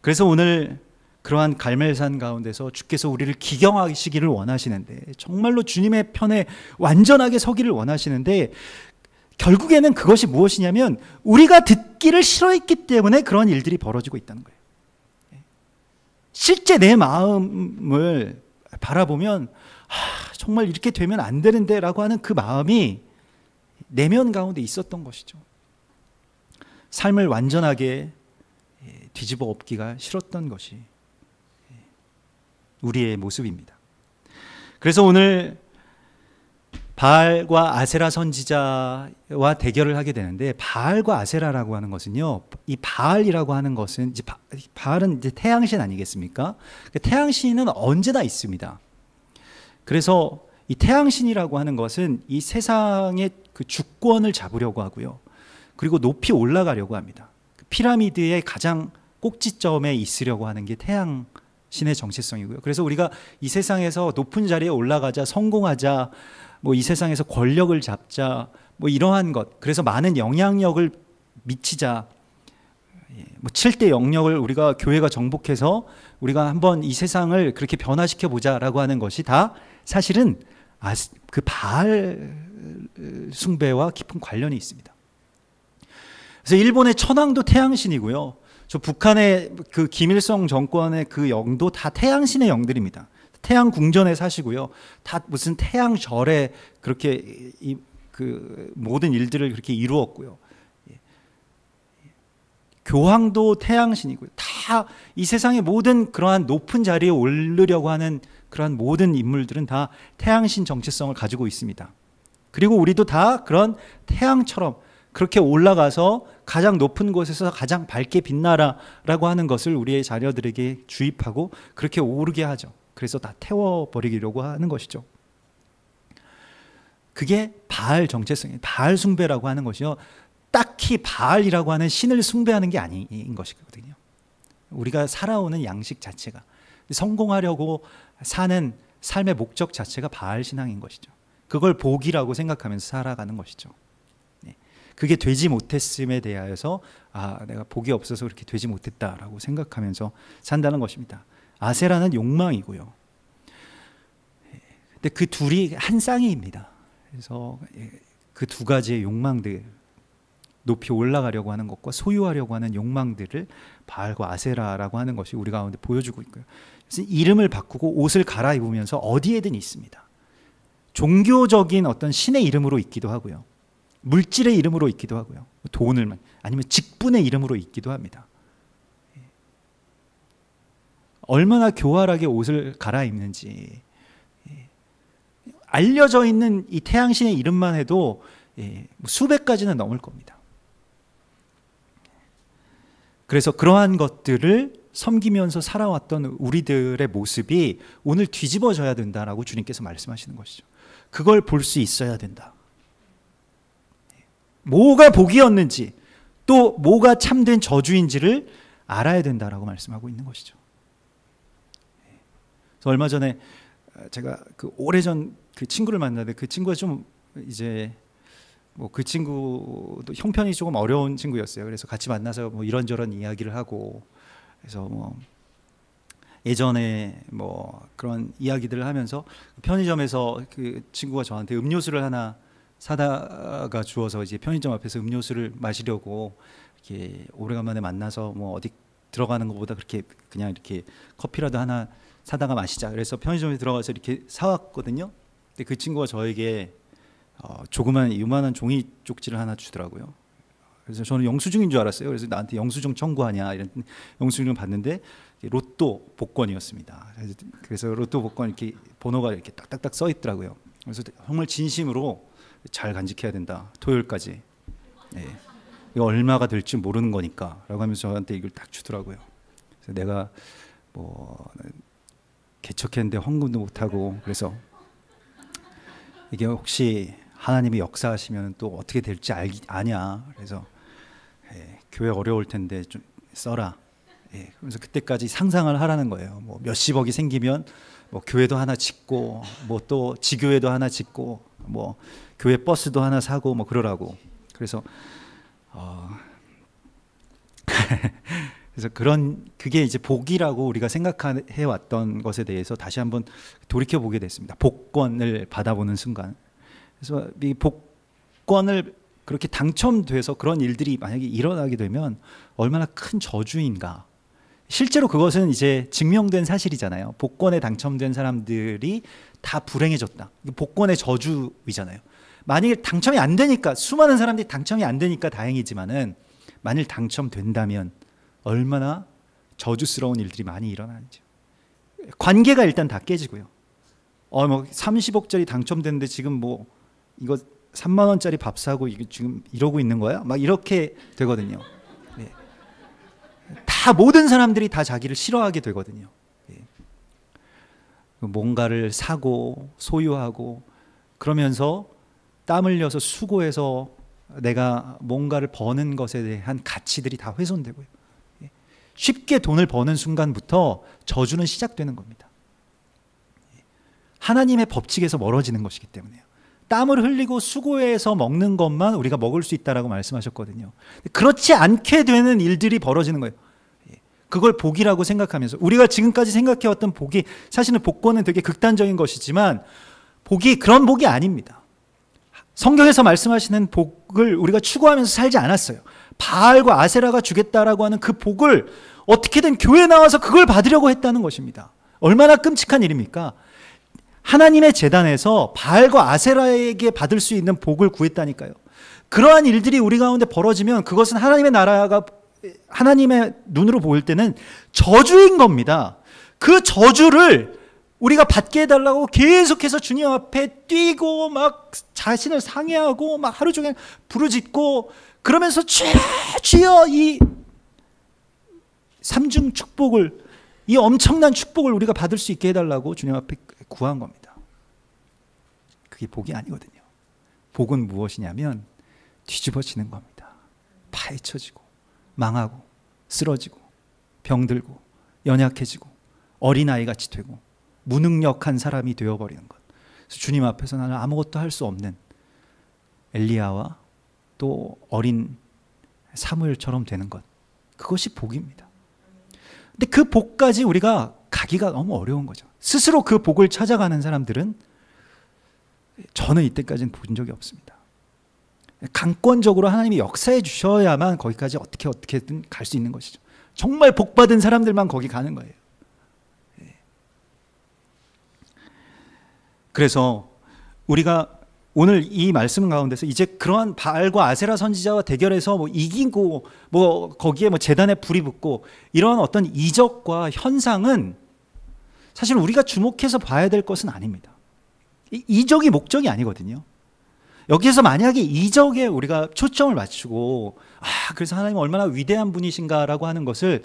그래서 오늘 그러한 갈멜산 가운데서 주께서 우리를 기경하시기를 원하시는데 정말로 주님의 편에 완전하게 서기를 원하시는데 결국에는 그것이 무엇이냐면 우리가 듣기를 싫어했기 때문에 그런 일들이 벌어지고 있다는 거예요. 실제 내 마음을 바라보면 정말 이렇게 되면 안 되는데 라고 하는 그 마음이 내면 가운데 있었던 것이죠. 삶을 완전하게 뒤집어 엎기가 싫었던 것이 우리의 모습입니다. 그래서 오늘 바알과 아세라 선지자와 대결을 하게 되는데 바알과 아세라라고 하는 것은요, 이 바알이라고 하는 것은 이제 바알은 이제 태양신 아니겠습니까? 태양신은 언제나 있습니다. 그래서 이 태양신이라고 하는 것은 이 세상의 그 주권을 잡으려고 하고요. 그리고 높이 올라가려고 합니다. 피라미드의 가장 꼭지점에 있으려고 하는 게 태양신의 정체성이고요. 그래서 우리가 이 세상에서 높은 자리에 올라가자, 성공하자, 뭐 이 세상에서 권력을 잡자, 뭐 이러한 것, 그래서 많은 영향력을 미치자, 뭐 7대 영역을 우리가 교회가 정복해서 우리가 한번 이 세상을 그렇게 변화시켜 보자라고 하는 것이 다 사실은 그 바알 숭배와 깊은 관련이 있습니다. 그래서 일본의 천황도 태양신이고요. 저 북한의 그 김일성 정권의 그 영도 다 태양신의 영들입니다. 태양 궁전에 사시고요. 다 무슨 태양절에 그렇게 그 모든 일들을 그렇게 이루었고요. 교황도 태양신이고요. 다 이 세상의 모든 그러한 높은 자리에 오르려고 하는 그러한 모든 인물들은 다 태양신 정체성을 가지고 있습니다. 그리고 우리도 다 그런 태양처럼 그렇게 올라가서 가장 높은 곳에서 가장 밝게 빛나라라고 하는 것을 우리의 자녀들에게 주입하고 그렇게 오르게 하죠. 그래서 다 태워버리려고 하는 것이죠. 그게 바알 정체성이에요. 바알 숭배라고 하는 것이요, 딱히 바알이라고 하는 신을 숭배하는 게 아닌 것이거든요. 우리가 살아오는 양식 자체가, 성공하려고 사는 삶의 목적 자체가 바알 신앙인 것이죠. 그걸 복이라고 생각하면서 살아가는 것이죠. 그게 되지 못했음에 대하여서 내가 복이 없어서 그렇게 되지 못했다라고 생각하면서 산다는 것입니다. 아세라는 욕망이고요. 근데 그 둘이 한 쌍이입니다. 그래서 그 두 가지의 욕망들, 높이 올라가려고 하는 것과 소유하려고 하는 욕망들을 바알과 아세라라고 하는 것이 우리 가운데 보여주고 있고요. 그래서 이름을 바꾸고 옷을 갈아입으면서 어디에든 있습니다. 종교적인 어떤 신의 이름으로 있기도 하고요. 물질의 이름으로 있기도 하고요. 돈을 아니면 직분의 이름으로 있기도 합니다. 얼마나 교활하게 옷을 갈아입는지 알려져 있는 이 태양신의 이름만 해도 수백 가지는 넘을 겁니다. 그래서 그러한 것들을 섬기면서 살아왔던 우리들의 모습이 오늘 뒤집어져야 된다라고 주님께서 말씀하시는 것이죠. 그걸 볼 수 있어야 된다. 뭐가 복이었는지 또 뭐가 참된 저주인지를 알아야 된다라고 말씀하고 있는 것이죠. 그래서 얼마 전에 제가 그 오래전 그 친구를 만났는데 그 친구가 좀 이제 뭐 그 친구도 형편이 조금 어려운 친구였어요. 그래서 같이 만나서 뭐 이런저런 이야기를 하고 그래서 뭐 예전에 뭐 그런 이야기들을 하면서 편의점에서 그 친구가 저한테 음료수를 하나 사다가 주어서 이제 편의점 앞에서 음료수를 마시려고 이렇게 오래간만에 만나서 뭐 어디 들어가는 것보다 그렇게 그냥 이렇게 커피라도 하나 사다가 마시자. 그래서 편의점에 들어가서 이렇게 사왔거든요. 근데 그 친구가 저에게 조그만 요만한 종이 쪽지를 하나 주더라고요. 그래서 저는 영수증인 줄 알았어요. 그래서 나한테 영수증 청구하냐 이런 영수증을 봤는데 로또 복권이었습니다. 그래서 로또 복권 이렇게 번호가 이렇게 딱딱딱 써 있더라고요. 그래서 정말 진심으로 잘 간직해야 된다. 토요일까지. 네. 이거 얼마가 될지 모르는 거니까라고 하면서 저한테 이걸 딱 주더라고요. 그래서 내가 뭐 개척했는데 헌금도 못 하고 그래서 이게 혹시 하나님이 역사하시면 또 어떻게 될지 아냐. 그래서 교회 어려울 텐데 좀 써라. 그래서 그때까지 상상을 하라는 거예요. 뭐 몇십억이 생기면 뭐 교회도 하나 짓고 뭐 또 지교회도 하나 짓고 뭐 교회 버스도 하나 사고 뭐 그러라고. 그래서 그래서 그게 이제 복이라고 우리가 생각해 왔던 것에 대해서 다시 한번 돌이켜 보게 됐습니다. 복권을 받아보는 순간. 그래서 이 복권을 그렇게 당첨돼서 그런 일들이 만약에 일어나게 되면 얼마나 큰 저주인가. 실제로 그것은 이제 증명된 사실이잖아요. 복권에 당첨된 사람들이 다 불행해졌다. 복권의 저주이잖아요. 만약에 당첨이 안 되니까 수많은 사람들이 당첨이 안 되니까 다행이지만은 만일 당첨된다면 얼마나 저주스러운 일들이 많이 일어나는지. 관계가 일단 다 깨지고요. 뭐 30억짜리 당첨됐는데 지금 뭐 이거 3만 원짜리 밥 사고 이게 지금 이러고 있는 거야? 막 이렇게 되거든요. 네. 다 모든 사람들이 다 자기를 싫어하게 되거든요. 네. 뭔가를 사고 소유하고 그러면서 땀 흘려서 수고해서 내가 뭔가를 버는 것에 대한 가치들이 다 훼손되고요. 쉽게 돈을 버는 순간부터 저주는 시작되는 겁니다. 하나님의 법칙에서 멀어지는 것이기 때문에요. 땀을 흘리고 수고해서 먹는 것만 우리가 먹을 수 있다라고 말씀하셨거든요. 그렇지 않게 되는 일들이 벌어지는 거예요. 그걸 복이라고 생각하면서 우리가 지금까지 생각해왔던 복이 사실은 복권은 되게 극단적인 것이지만 복이 그런 복이 아닙니다. 성경에서 말씀하시는 복을 우리가 추구하면서 살지 않았어요. 바알과 아세라가 주겠다라고 하는 그 복을 어떻게든 교회에 나와서 그걸 받으려고 했다는 것입니다. 얼마나 끔찍한 일입니까? 하나님의 제단에서 바알과 아세라에게 받을 수 있는 복을 구했다니까요. 그러한 일들이 우리 가운데 벌어지면 그것은 하나님의 나라가 하나님의 눈으로 보일 때는 저주인 겁니다. 그 저주를 우리가 받게 해달라고 계속해서 주님 앞에 뛰고 막 자신을 상해하고 막 하루 종일 부르짖고 그러면서 주여 이 삼중 축복을 이 엄청난 축복을 우리가 받을 수 있게 해달라고 주님 앞에 구한 겁니다. 그게 복이 아니거든요. 복은 무엇이냐면 뒤집어지는 겁니다. 파헤쳐지고 망하고 쓰러지고 병들고 연약해지고 어린아이같이 되고 무능력한 사람이 되어버리는 것. 그래서 주님 앞에서 나는 아무것도 할 수 없는 엘리야와 또 어린 사무엘처럼 되는 것. 그것이 복입니다. 근데 그 복까지 우리가 가기가 너무 어려운 거죠. 스스로 그 복을 찾아가는 사람들은 저는 이때까지는 본 적이 없습니다. 강권적으로 하나님이 역사해 주셔야만 거기까지 어떻게든 갈 수 있는 것이죠. 정말 복받은 사람들만 거기 가는 거예요. 그래서 우리가 오늘 이 말씀 가운데서 이제 그러한 바알과 아세라 선지자와 대결해서 뭐 이기고 뭐 거기에 뭐 제단에 불이 붙고 이런 어떤 이적과 현상은 사실 우리가 주목해서 봐야 될 것은 아닙니다. 이적이 목적이 아니거든요. 여기에서 만약에 이적에 우리가 초점을 맞추고 그래서 하나님 얼마나 위대한 분이신가라고 하는 것을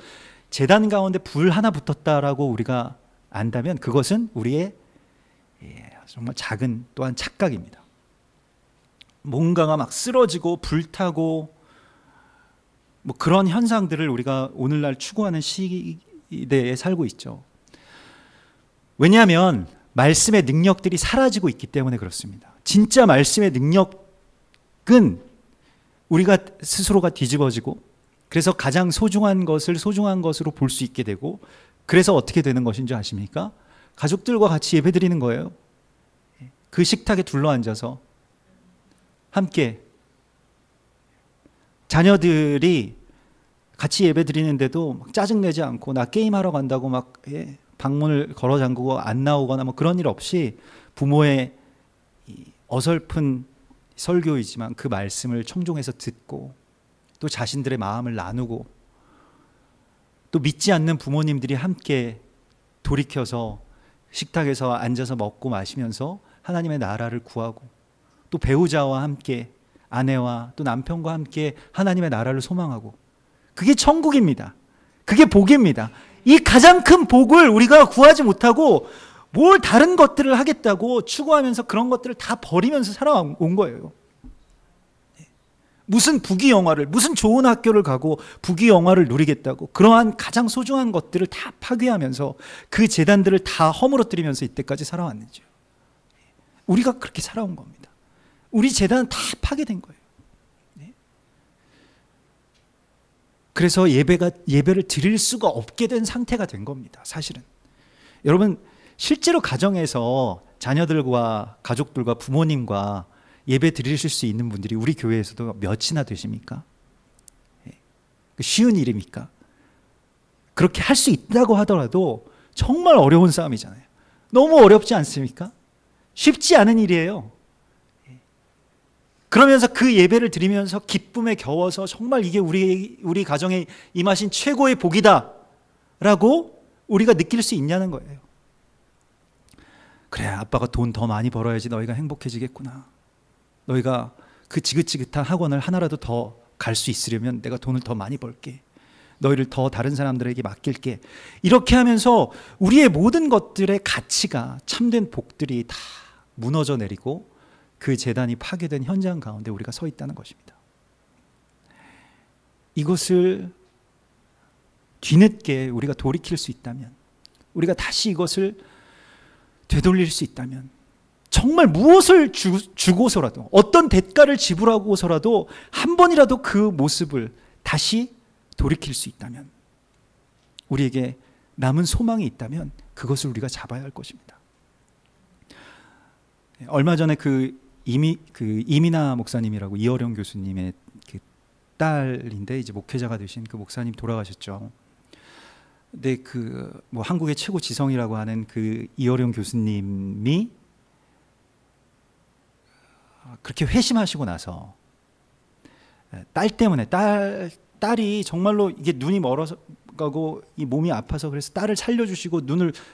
제단 가운데 불 하나 붙었다라고 우리가 안다면 그것은 우리의 정말 작은 또한 착각입니다. 뭔가가 막 쓰러지고 불타고 뭐 그런 현상들을 우리가 오늘날 추구하는 시대에 살고 있죠. 왜냐하면 말씀의 능력들이 사라지고 있기 때문에 그렇습니다. 진짜 말씀의 능력은 우리가 스스로가 뒤집어지고 그래서 가장 소중한 것을 소중한 것으로 볼 수 있게 되고 그래서 어떻게 되는 것인 줄 아십니까? 가족들과 같이 예배드리는 거예요. 그 식탁에 둘러앉아서 함께 자녀들이 같이 예배드리는데도 짜증내지 않고 나 게임하러 간다고 막 방문을 걸어 잠그고 안 나오거나 뭐 그런 일 없이 부모의 어설픈 설교이지만 그 말씀을 청종해서 듣고 또 자신들의 마음을 나누고 또 믿지 않는 부모님들이 함께 돌이켜서 식탁에서 앉아서 먹고 마시면서 하나님의 나라를 구하고 또 배우자와 함께 아내와 또 남편과 함께 하나님의 나라를 소망하고 그게 천국입니다. 그게 복입니다. 이 가장 큰 복을 우리가 구하지 못하고 뭘 다른 것들을 하겠다고 추구하면서 그런 것들을 다 버리면서 살아온 거예요. 무슨 부귀영화를 무슨 좋은 학교를 가고 부귀영화를 누리겠다고 그러한 가장 소중한 것들을 다 파괴하면서 그 재단들을 다 허물어뜨리면서 이때까지 살아왔는지요. 우리가 그렇게 살아온 겁니다. 우리 재단은 다 파괴된 거예요. 그래서 예배를 드릴 수가 없게 된 상태가 된 겁니다. 사실은 여러분 실제로 가정에서 자녀들과 가족들과 부모님과 예배 드리실 수 있는 분들이 우리 교회에서도 몇이나 되십니까? 쉬운 일입니까? 그렇게 할 수 있다고 하더라도 정말 어려운 싸움이잖아요. 너무 어렵지 않습니까? 쉽지 않은 일이에요. 그러면서 그 예배를 드리면서 기쁨에 겨워서 정말 이게 우리 가정에 임하신 최고의 복이다 라고 우리가 느낄 수 있냐는 거예요. 그래, 아빠가 돈 더 많이 벌어야지 너희가 행복해지겠구나. 너희가 그 지긋지긋한 학원을 하나라도 더 갈 수 있으려면 내가 돈을 더 많이 벌게. 너희를 더 다른 사람들에게 맡길게. 이렇게 하면서 우리의 모든 것들의 가치가 참된 복들이 다 무너져 내리고 그 재단이 파괴된 현장 가운데 우리가 서 있다는 것입니다. 이것을 뒤늦게 우리가 돌이킬 수 있다면, 우리가 다시 이것을 되돌릴 수 있다면, 정말 무엇을 주고서라도 어떤 대가를 지불하고서라도 한 번이라도 그 모습을 다시 돌이킬 수 있다면, 우리에게 남은 소망이 있다면 그것을 우리가 잡아야 할 것입니다. 얼마 전에 이민아 목사님이라고 이어령 교수님의 그 딸인데 이제 목회자가 되신 그 목사님 돌아가셨죠. 근데 뭐 한국의 최고 지성이라고 하는 그 이어령 교수님이 그렇게 회심하시고 나서 딸 때문에 딸이 정말로 이게 눈이 멀어서 가고 이 몸이 아파서 그래서 딸을 살려주시고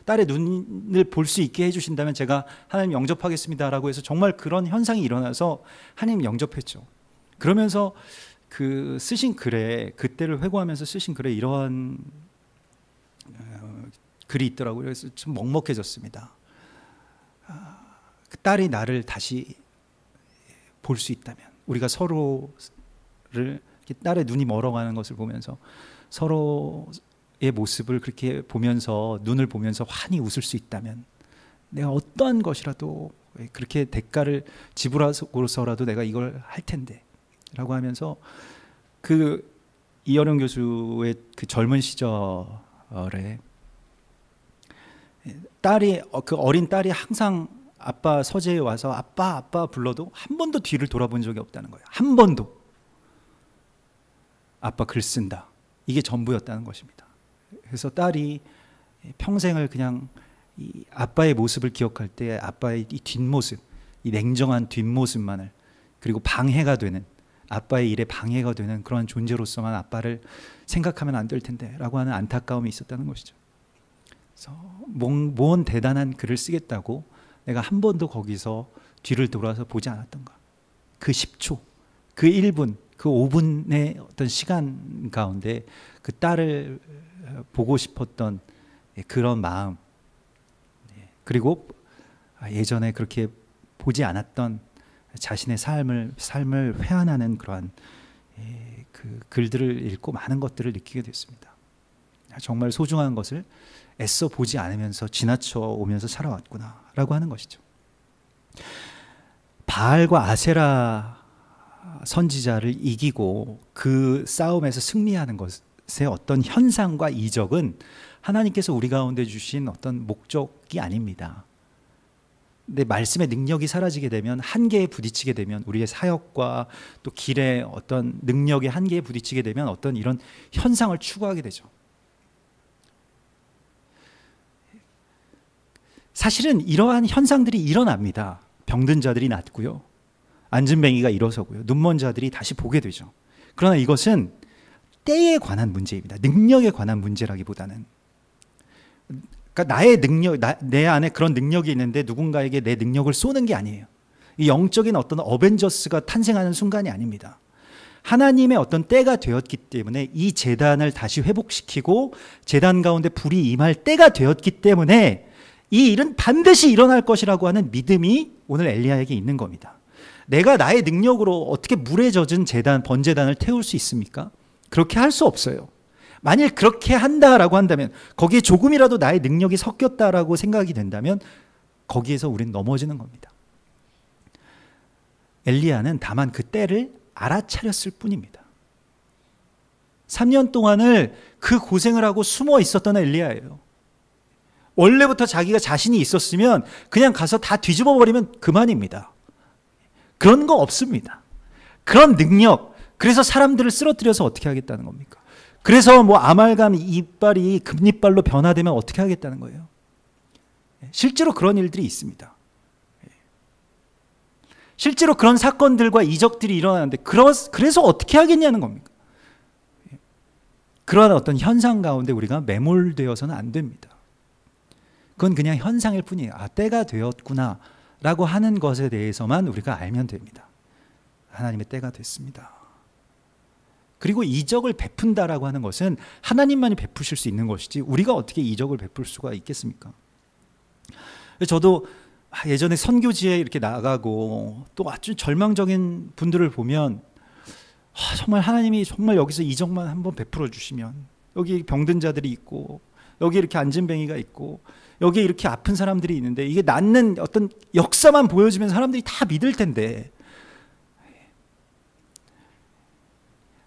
딸의 눈을 볼 수 있게 해주신다면 제가 하나님 영접하겠습니다라고 해서 정말 그런 현상이 일어나서 하나님 영접했죠. 그러면서 그 쓰신 글에, 그때를 회고하면서 쓰신 글에 이러한 글이 있더라고요. 그래서 좀 먹먹해졌습니다. 그 딸이 나를 다시 볼 수 있다면, 우리가 서로를 딸의 눈이 멀어가는 것을 보면서 서로의 모습을 그렇게 보면서, 눈을 보면서 환히 웃을 수 있다면, 내가 어떠한 것이라도 그렇게 대가를 지불하고서라도 내가 이걸 할 텐데 라고 하면서 그 이어령 교수의 그 젊은 시절에 그 어린 딸이 항상 아빠 서재에 와서 아빠 불러도 한 번도 뒤를 돌아본 적이 없다는 거예요. 한 번도. 아빠 글 쓴다. 이게 전부였다는 것입니다. 그래서 딸이 평생을 그냥 이 아빠의 모습을 기억할 때 아빠의 이 뒷모습, 이 냉정한 뒷모습만을, 그리고 방해가 되는, 아빠의 일에 방해가 되는 그러한 존재로서만 아빠를 생각하면 안 될 텐데 라고 하는 안타까움이 있었다는 것이죠. 그래서 뭔 대단한 글을 쓰겠다고 내가 한 번도 거기서 뒤를 돌아서 보지 않았던가. 그 10초, 그 1분, 그 5분의 어떤 시간 가운데 그 딸을 보고 싶었던 그런 마음, 그리고 예전에 그렇게 보지 않았던 자신의 삶을 회한하는 그러한 그 글들을 읽고 많은 것들을 느끼게 됐습니다. 정말 소중한 것을 애써 보지 않으면서 지나쳐 오면서 살아왔구나라고 하는 것이죠. 바알과 아세라 선지자를 이기고 그 싸움에서 승리하는 것의 어떤 현상과 이적은 하나님께서 우리 가운데 주신 어떤 목적이 아닙니다. 근데 말씀의 능력이 사라지게 되면, 한계에 부딪히게 되면, 우리의 사역과 또 길의 어떤 능력의 한계에 부딪히게 되면 어떤 이런 현상을 추구하게 되죠. 사실은 이러한 현상들이 일어납니다. 병든 자들이 낫고요, 앉은뱅이가 일어서고요, 눈먼 자들이 다시 보게 되죠. 그러나 이것은 때에 관한 문제입니다. 능력에 관한 문제라기보다는, 그러니까 나의 능력, 내 안에 그런 능력이 있는데 누군가에게 내 능력을 쏘는 게 아니에요. 이 영적인 어떤 어벤져스가 탄생하는 순간이 아닙니다. 하나님의 어떤 때가 되었기 때문에 이 제단을 다시 회복시키고 제단 가운데 불이 임할 때가 되었기 때문에 이 일은 반드시 일어날 것이라고 하는 믿음이 오늘 엘리야에게 있는 겁니다. 내가 나의 능력으로 어떻게 물에 젖은 제단, 번제단을 태울 수 있습니까? 그렇게 할 수 없어요. 만일 그렇게 한다라고 한다면, 거기에 조금이라도 나의 능력이 섞였다라고 생각이 된다면 거기에서 우리는 넘어지는 겁니다. 엘리야는 다만 그 때를 알아차렸을 뿐입니다. 3년 동안을 그 고생을 하고 숨어 있었던 엘리야예요. 원래부터 자기가 자신이 있었으면 그냥 가서 다 뒤집어 버리면 그만입니다. 그런 거 없습니다. 그런 능력, 그래서 사람들을 쓰러뜨려서 어떻게 하겠다는 겁니까? 그래서 뭐 아말감 이빨이 금이빨로 변화되면 어떻게 하겠다는 거예요? 실제로 그런 일들이 있습니다. 실제로 그런 사건들과 이적들이 일어나는데 그래서 어떻게 하겠냐는 겁니까? 그러한 어떤 현상 가운데 우리가 매몰되어서는 안 됩니다. 그건 그냥 현상일 뿐이에요. 아, 때가 되었구나 라고 하는 것에 대해서만 우리가 알면 됩니다. 하나님의 때가 됐습니다. 그리고 이적을 베푼다라고 하는 것은 하나님만이 베푸실 수 있는 것이지 우리가 어떻게 이적을 베풀 수가 있겠습니까? 저도 예전에 선교지에 이렇게 나가고 또 아주 절망적인 분들을 보면 정말 하나님이 정말 여기서 이적만 한번 베풀어 주시면, 여기 병든 자들이 있고 여기 이렇게 앉은뱅이가 있고 여기 이렇게 아픈 사람들이 있는데 이게 낫는 어떤 역사만 보여주면 사람들이 다 믿을 텐데,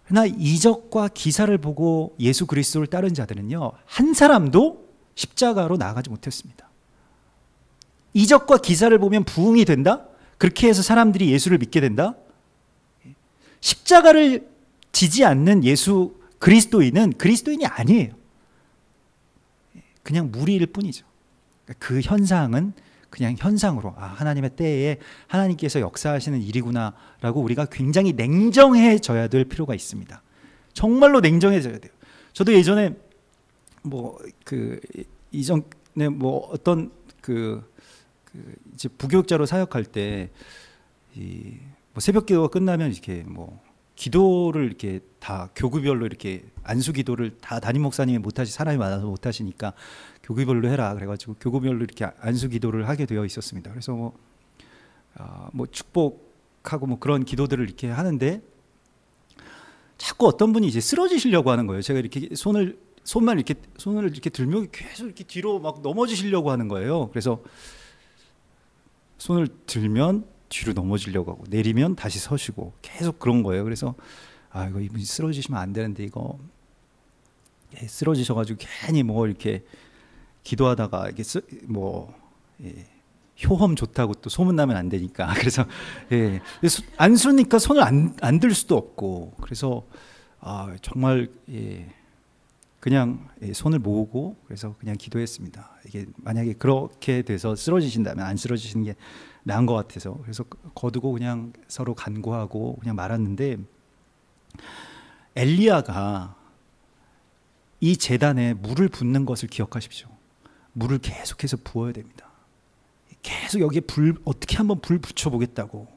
그러나 이적과 기사를 보고 예수 그리스도를 따른 자들은요, 한 사람도 십자가로 나아가지 못했습니다. 이적과 기사를 보면 부흥이 된다? 그렇게 해서 사람들이 예수를 믿게 된다? 십자가를 지지 않는 예수 그리스도인은 그리스도인이 아니에요. 그냥 무리일 뿐이죠. 그 현상은 그냥 현상으로, 하나님의 때에 하나님께서 역사하시는 일이구나 라고 우리가 굉장히 냉정해져야 될 필요가 있습니다. 정말로 냉정해져야 돼요. 저도 예전에 이전에 어떤 이제 부교육자로 사역할 때 새벽 기도가 끝나면 이렇게 기도를 이렇게 다 교구별로 이렇게 안수 기도를 다 담임 목사님이 사람이 많아서 못 하시니까 교구별로 해라 그래가지고 교구별로 이렇게 안수 기도를 하게 되어 있었습니다. 그래서 축복하고 그런 기도들을 이렇게 하는데 자꾸 어떤 분이 이제 쓰러지시려고 하는 거예요. 제가 이렇게 손을 이렇게 들면 계속 이렇게 뒤로 막 넘어지시려고 하는 거예요. 그래서 손을 들면 뒤로 넘어지려고 하고 내리면 다시 서시고 계속 그런 거예요. 그래서 이거 이분이 쓰러지시면 안 되는데 이거 쓰러지셔가지고 괜히 이렇게 기도하다가 이게 효험 좋다고 또 소문나면 안 되니까 그래서 안수니까 손을 안 들 수도 없고 그래서 정말 그냥 손을 모으고 그래서 그냥 기도했습니다. 이게 만약에 그렇게 돼서 쓰러지신다면 안 쓰러지시는 게 나은 것 같아서 그래서 거두고 그냥 서로 간구하고 그냥 말았는데, 엘리야가 이 제단에 물을 붓는 것을 기억하십시오. 물을 계속해서 부어야 됩니다. 계속 여기에 어떻게 한번 불 붙여보겠다고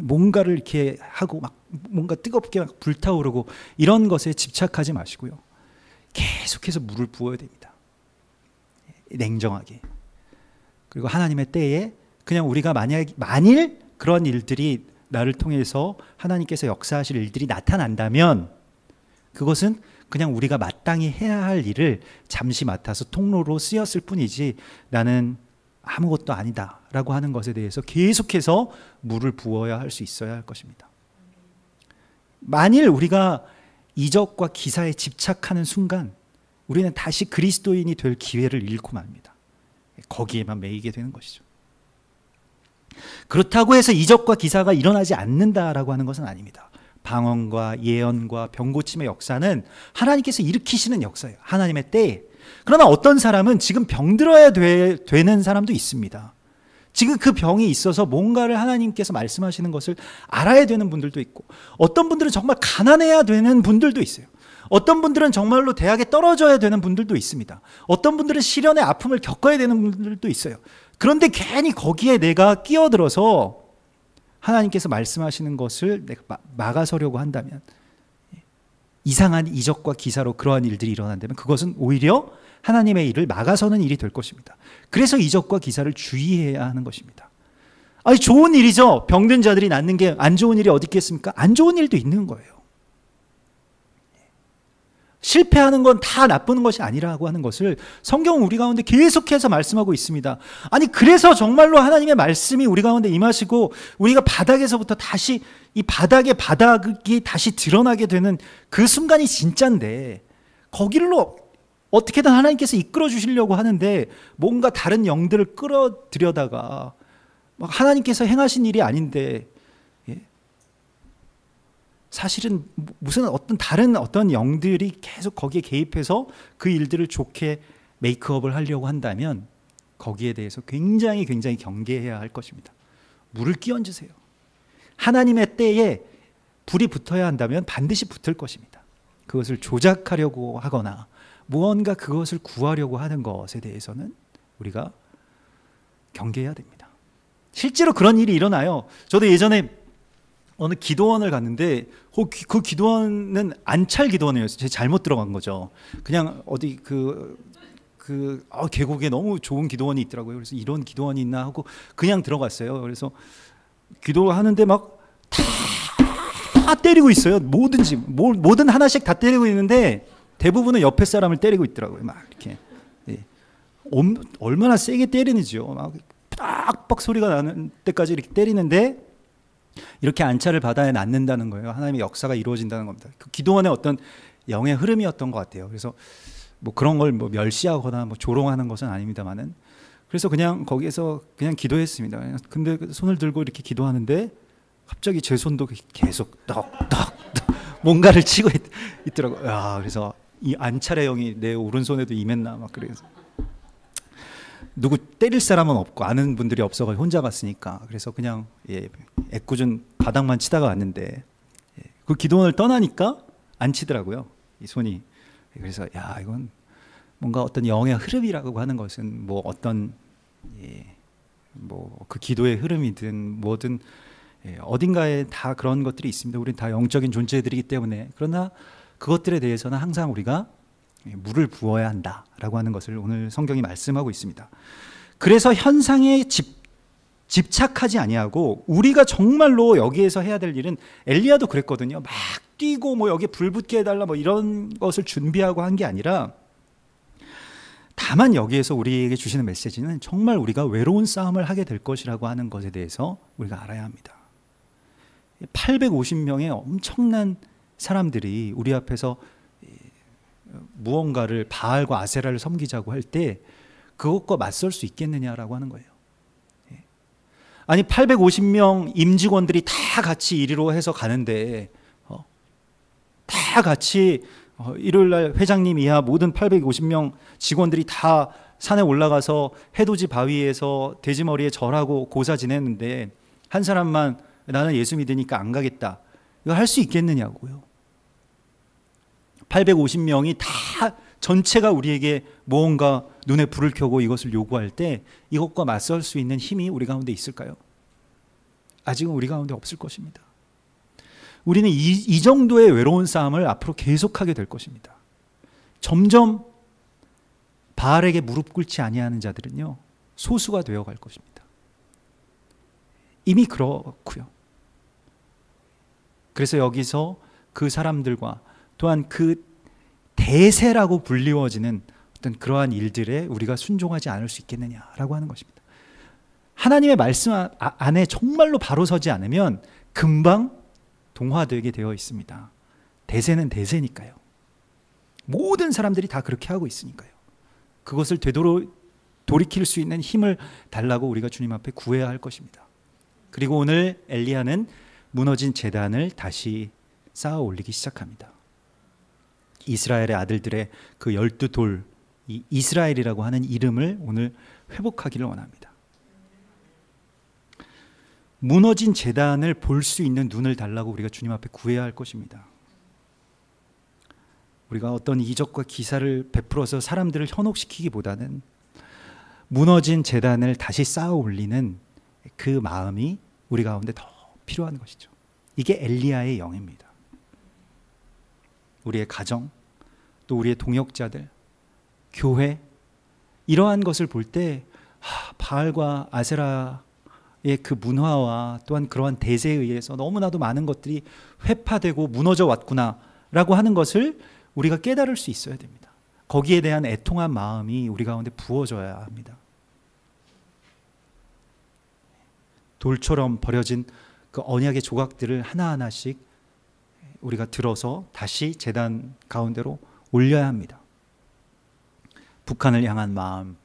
뭔가를 이렇게 하고 막 뭔가 뜨겁게 막 불타오르고 이런 것에 집착하지 마시고요. 계속해서 물을 부어야 됩니다. 냉정하게. 그리고 하나님의 때에 그냥 우리가 만일 그런 일들이 나를 통해서 하나님께서 역사하실 일들이 나타난다면 그것은 그냥 우리가 마땅히 해야 할 일을 잠시 맡아서 통로로 쓰였을 뿐이지 나는 아무것도 아니다 라고 하는 것에 대해서 계속해서 물을 부어야 할 수 있어야 할 것입니다. 만일 우리가 이적과 기사에 집착하는 순간 우리는 다시 그리스도인이 될 기회를 잃고 맙니다. 거기에만 매이게 되는 것이죠. 그렇다고 해서 이적과 기사가 일어나지 않는다라고 하는 것은 아닙니다. 방언과 예언과 병고침의 역사는 하나님께서 일으키시는 역사예요. 하나님의 때에. 그러나 어떤 사람은 지금 병들어야 되는 사람도 있습니다. 지금 그 병이 있어서 뭔가를 하나님께서 말씀하시는 것을 알아야 되는 분들도 있고, 어떤 분들은 정말 가난해야 되는 분들도 있어요. 어떤 분들은 정말로 대학에 떨어져야 되는 분들도 있습니다. 어떤 분들은 시련의 아픔을 겪어야 되는 분들도 있어요. 그런데 괜히 거기에 내가 끼어들어서 하나님께서 말씀하시는 것을 내가 막아서려고 한다면, 이상한 이적과 기사로 그러한 일들이 일어난다면 그것은 오히려 하나님의 일을 막아서는 일이 될 것입니다. 그래서 이적과 기사를 주의해야 하는 것입니다. 아니, 좋은 일이죠. 병든 자들이 낫는 게 안 좋은 일이 어디 있겠습니까? 안 좋은 일도 있는 거예요. 실패하는 건 다 나쁜 것이 아니라고 하는 것을 성경은 우리 가운데 계속해서 말씀하고 있습니다. 아니, 그래서 정말로 하나님의 말씀이 우리 가운데 임하시고 우리가 바닥에서부터 다시 이 바닥이 다시 드러나게 되는 그 순간이 진짜인데, 거기로 어떻게든 하나님께서 이끌어 주시려고 하는데 뭔가 다른 영들을 끌어들여다가 막 하나님께서 행하신 일이 아닌데, 사실은 무슨 다른 영들이 계속 거기에 개입해서 그 일들을 좋게 메이크업을 하려고 한다면 거기에 대해서 굉장히 경계해야 할 것입니다. 물을 끼얹으세요. 하나님의 때에 불이 붙어야 한다면 반드시 붙을 것입니다. 그것을 조작하려고 하거나 무언가 그것을 구하려고 하는 것에 대해서는 우리가 경계해야 됩니다. 실제로 그런 일이 일어나요. 저도 예전에 어느 기도원을 갔는데 그 기도원은 안찰 기도원이었어요. 제가 잘못 들어간 거죠. 그냥 어디 계곡에 너무 좋은 기도원이 있더라고요. 그래서 이런 기도원이 있나 하고 그냥 들어갔어요. 그래서 기도하는데 막 다 때리고 있어요. 뭐든 하나씩 다 때리고 있는데 대부분은 옆에 사람을 때리고 있더라고요. 막 이렇게. 얼마나 세게 때리는지요. 막 빡빡 소리가 나는 때까지 이렇게 때리는데 이렇게 안차를 바다에 놨는다는 거예요. 하나님의 역사가 이루어진다는 겁니다. 그 기도원의 어떤 영의 흐름이었던 것 같아요. 그래서 뭐 그런 걸 멸시하거나 조롱하는 것은 아닙니다만은, 그래서 그냥 거기에서 그냥 기도했습니다. 근데 손을 들고 이렇게 기도하는데 갑자기 제 손도 계속 떡떡 뭔가를 치고 있더라고요. 야, 그래서 이 안찰의 영이 내 오른손에도 임했나 막 그래서. 누구 때릴 사람은 없고 아는 분들이 없어서 혼자 갔으니까, 그래서 그냥 애꿎은 바닥만 치다가 왔는데 그 기도원을 떠나니까 안 치더라고요, 이 손이. 그래서 야, 이건 뭔가 어떤 영의 흐름이라고 하는 것은 뭐 어떤 그 기도의 흐름이든 뭐든 어딘가에 다 그런 것들이 있습니다. 우리는 다 영적인 존재들이기 때문에. 그러나 그것들에 대해서는 항상 우리가 물을 부어야 한다라고 하는 것을 오늘 성경이 말씀하고 있습니다. 그래서 현상에 집착하지 아니하고 우리가 정말로 여기에서 해야 될 일은, 엘리야도 그랬거든요. 막 뛰고 여기에 불 붙게 해달라 이런 것을 준비하고 한 게 아니라, 다만 여기에서 우리에게 주시는 메시지는 정말 우리가 외로운 싸움을 하게 될 것이라고 하는 것에 대해서 우리가 알아야 합니다. 850명의 엄청난 사람들이 우리 앞에서 무언가를 바알과 아세라를 섬기자고 할 때 그것과 맞설 수 있겠느냐라고 하는 거예요. 아니, 850명 임직원들이 다 같이 이리로 해서 가는데 다 같이 일요일 날 회장님 이하 모든 850명 직원들이 다 산에 올라가서 해돋이 바위에서 돼지머리에 절하고 고사 지냈는데 한 사람만 나는 예수 믿으니까 안 가겠다. 이거 할 수 있겠느냐고요. 850명이 다 전체가 우리에게 무언가 눈에 불을 켜고 이것을 요구할 때 이것과 맞설 수 있는 힘이 우리 가운데 있을까요? 아직은 우리 가운데 없을 것입니다. 우리는 이 정도의 외로운 싸움을 앞으로 계속하게 될 것입니다. 점점 바알에게 무릎 꿇지 아니하는 자들은요, 소수가 되어갈 것입니다. 이미 그렇고요. 그래서 여기서 그 사람들과 또한 그 대세라고 불리워지는 어떤 그러한 일들에 우리가 순종하지 않을 수 있겠느냐라고 하는 것입니다. 하나님의 말씀 안에 정말로 바로 서지 않으면 금방 동화되게 되어 있습니다. 대세는 대세니까요. 모든 사람들이 다 그렇게 하고 있으니까요. 그것을 돌이킬 수 있는 힘을 달라고 우리가 주님 앞에 구해야 할 것입니다. 그리고 오늘 엘리야는 무너진 제단을 다시 쌓아 올리기 시작합니다. 이스라엘의 아들들의 그 12돌, 이 이스라엘이라고 하는 이름을 오늘 회복하기를 원합니다. 무너진 제단을 볼 수 있는 눈을 달라고 우리가 주님 앞에 구해야 할 것입니다. 우리가 어떤 이적과 기사를 베풀어서 사람들을 현혹시키기보다는 무너진 제단을 다시 쌓아 올리는 그 마음이 우리 가운데 더 필요한 것이죠. 이게 엘리야의 영입니다. 우리의 가정, 또 우리의 동역자들, 교회, 이러한 것을 볼 때 바알과 아세라의 그 문화와 또한 그러한 대세에 의해서 너무나도 많은 것들이 회파되고 무너져 왔구나라고 하는 것을 우리가 깨달을 수 있어야 됩니다. 거기에 대한 애통한 마음이 우리 가운데 부어져야 합니다. 돌처럼 버려진 그 언약의 조각들을 하나하나씩 우리가 들어서 다시 제단 가운데로 올려야 합니다. 북한을 향한 마음,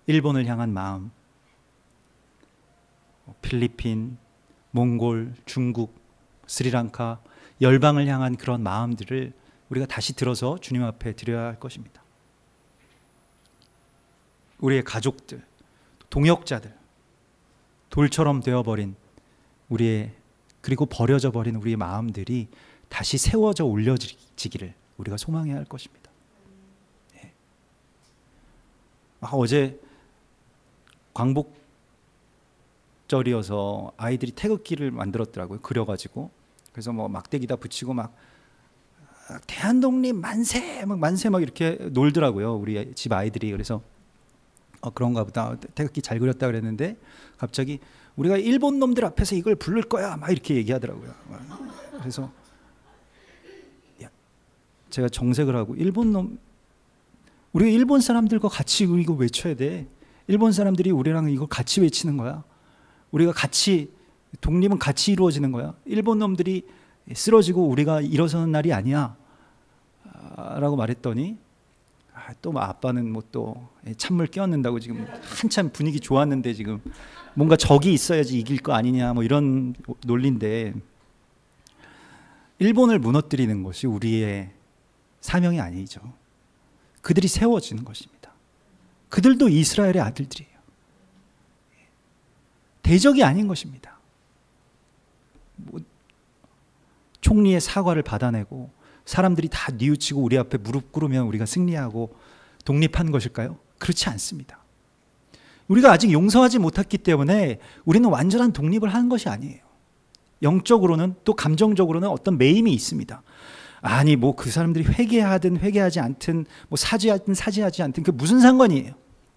일본을 향한 마음, 필리핀, 몽골, 중국, 스리랑카, 열방을 향한 그런 마음들을 우리가 다시 들어서 주님 앞에 드려야 할 것입니다. 우리의 가족들, 동역자들, 돌처럼 되어버린 우리의, 그리고 버려져 버린 우리의 마음들이 다시 세워져 올려지기를 우리가 소망해야 할 것입니다. 네. 어제 광복절이어서 아이들이 태극기를 만들었더라고요. 그려가지고. 그래서 뭐 막대기다 붙이고 막 대한독립 만세 막 이렇게 놀더라고요. 우리 집 아이들이. 그래서 그런가 보다. 태극기 잘 그렸다 그랬는데 갑자기 우리가 일본 놈들 앞에서 이걸 부를 거야 막 이렇게 얘기하더라고요. 그래서 제가 정색을 하고, 우리가 일본 사람들과 같이 이거 외쳐야 돼. 일본 사람들이 우리랑 이걸 같이 외치는 거야. 우리가 같이, 독립은 같이 이루어지는 거야. 일본 놈들이 쓰러지고 우리가 일어서는 날이 아니야 라고 말했더니 또 아빠는 뭐 또 찬물 끼얹는다고 지금 한참 분위기 좋았는데 지금 뭔가 적이 있어야지 이길 거 아니냐 뭐 이런 논리인데, 일본을 무너뜨리는 것이 우리의 사명이 아니죠. 그들이 세워지는 것입니다. 그들도 이스라엘의 아들들이에요. 대적이 아닌 것입니다. 총리의 사과를 받아내고 사람들이 다 뉘우치고 우리 앞에 무릎 꿇으면 우리가 승리하고 독립한 것일까요? 그렇지 않습니다. 우리가 아직 용서하지 못했기 때문에 우리는 완전한 독립을 하는 것이 아니에요. 영적으로는, 또 감정적으로는 어떤 매임이 있습니다. 아니 뭐 그 사람들이 회개하든 회개하지 않든 뭐 사죄하든 사죄하지 않든 그게 무슨 상관이에요.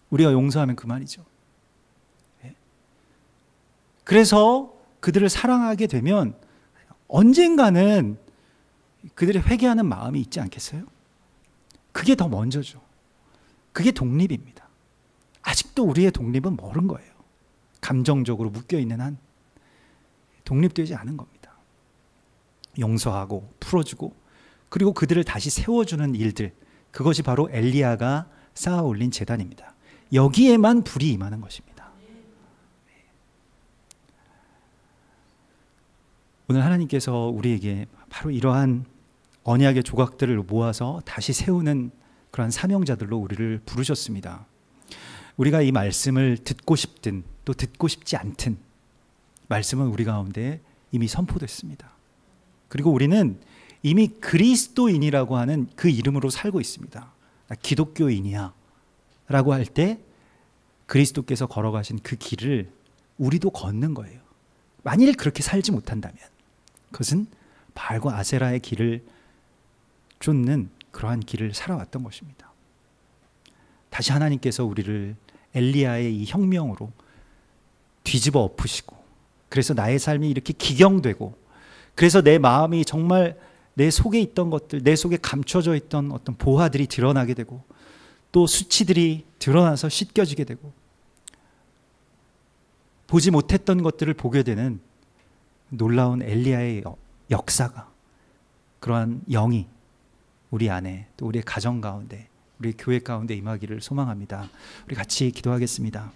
우리가 용서하면 그만이죠. 그래서 그들을 사랑하게 되면 언젠가는 그들의 회개하는 마음이 있지 않겠어요? 그게 더 먼저죠. 그게 독립입니다. 아직도 우리의 독립은 멀은 거예요. 감정적으로 묶여있는 한 독립되지 않은 겁니다. 용서하고 풀어주고 그리고 그들을 다시 세워주는 일들, 그것이 바로 엘리야가 쌓아 올린 제단입니다. 여기에만 불이 임하는 것입니다. 오늘 하나님께서 우리에게 바로 이러한 언약의 조각들을 모아서 다시 세우는 그러한 사명자들로 우리를 부르셨습니다. 우리가 이 말씀을 듣고 싶든 또 듣고 싶지 않든 말씀은 우리 가운데 이미 선포됐습니다. 그리고 우리는 이미 그리스도인이라고 하는 그 이름으로 살고 있습니다. 기독교인이야 라고 할 때 그리스도께서 걸어가신 그 길을 우리도 걷는 거예요. 만일 그렇게 살지 못한다면 그것은 바알과 아세라의 길을 쫓는 그러한 길을 살아왔던 것입니다. 다시 하나님께서 우리를 엘리야의 이 혁명으로 뒤집어 엎으시고, 그래서 나의 삶이 이렇게 기경되고, 그래서 내 마음이 정말 내 속에 있던 것들, 내 속에 감춰져 있던 어떤 보화들이 드러나게 되고, 또 수치들이 드러나서 씻겨지게 되고, 보지 못했던 것들을 보게 되는 놀라운 엘리야의 역사가, 그러한 영이 우리 안에, 또 우리의 가정 가운데, 우리 교회 가운데 임하기를 소망합니다. 우리 같이 기도하겠습니다.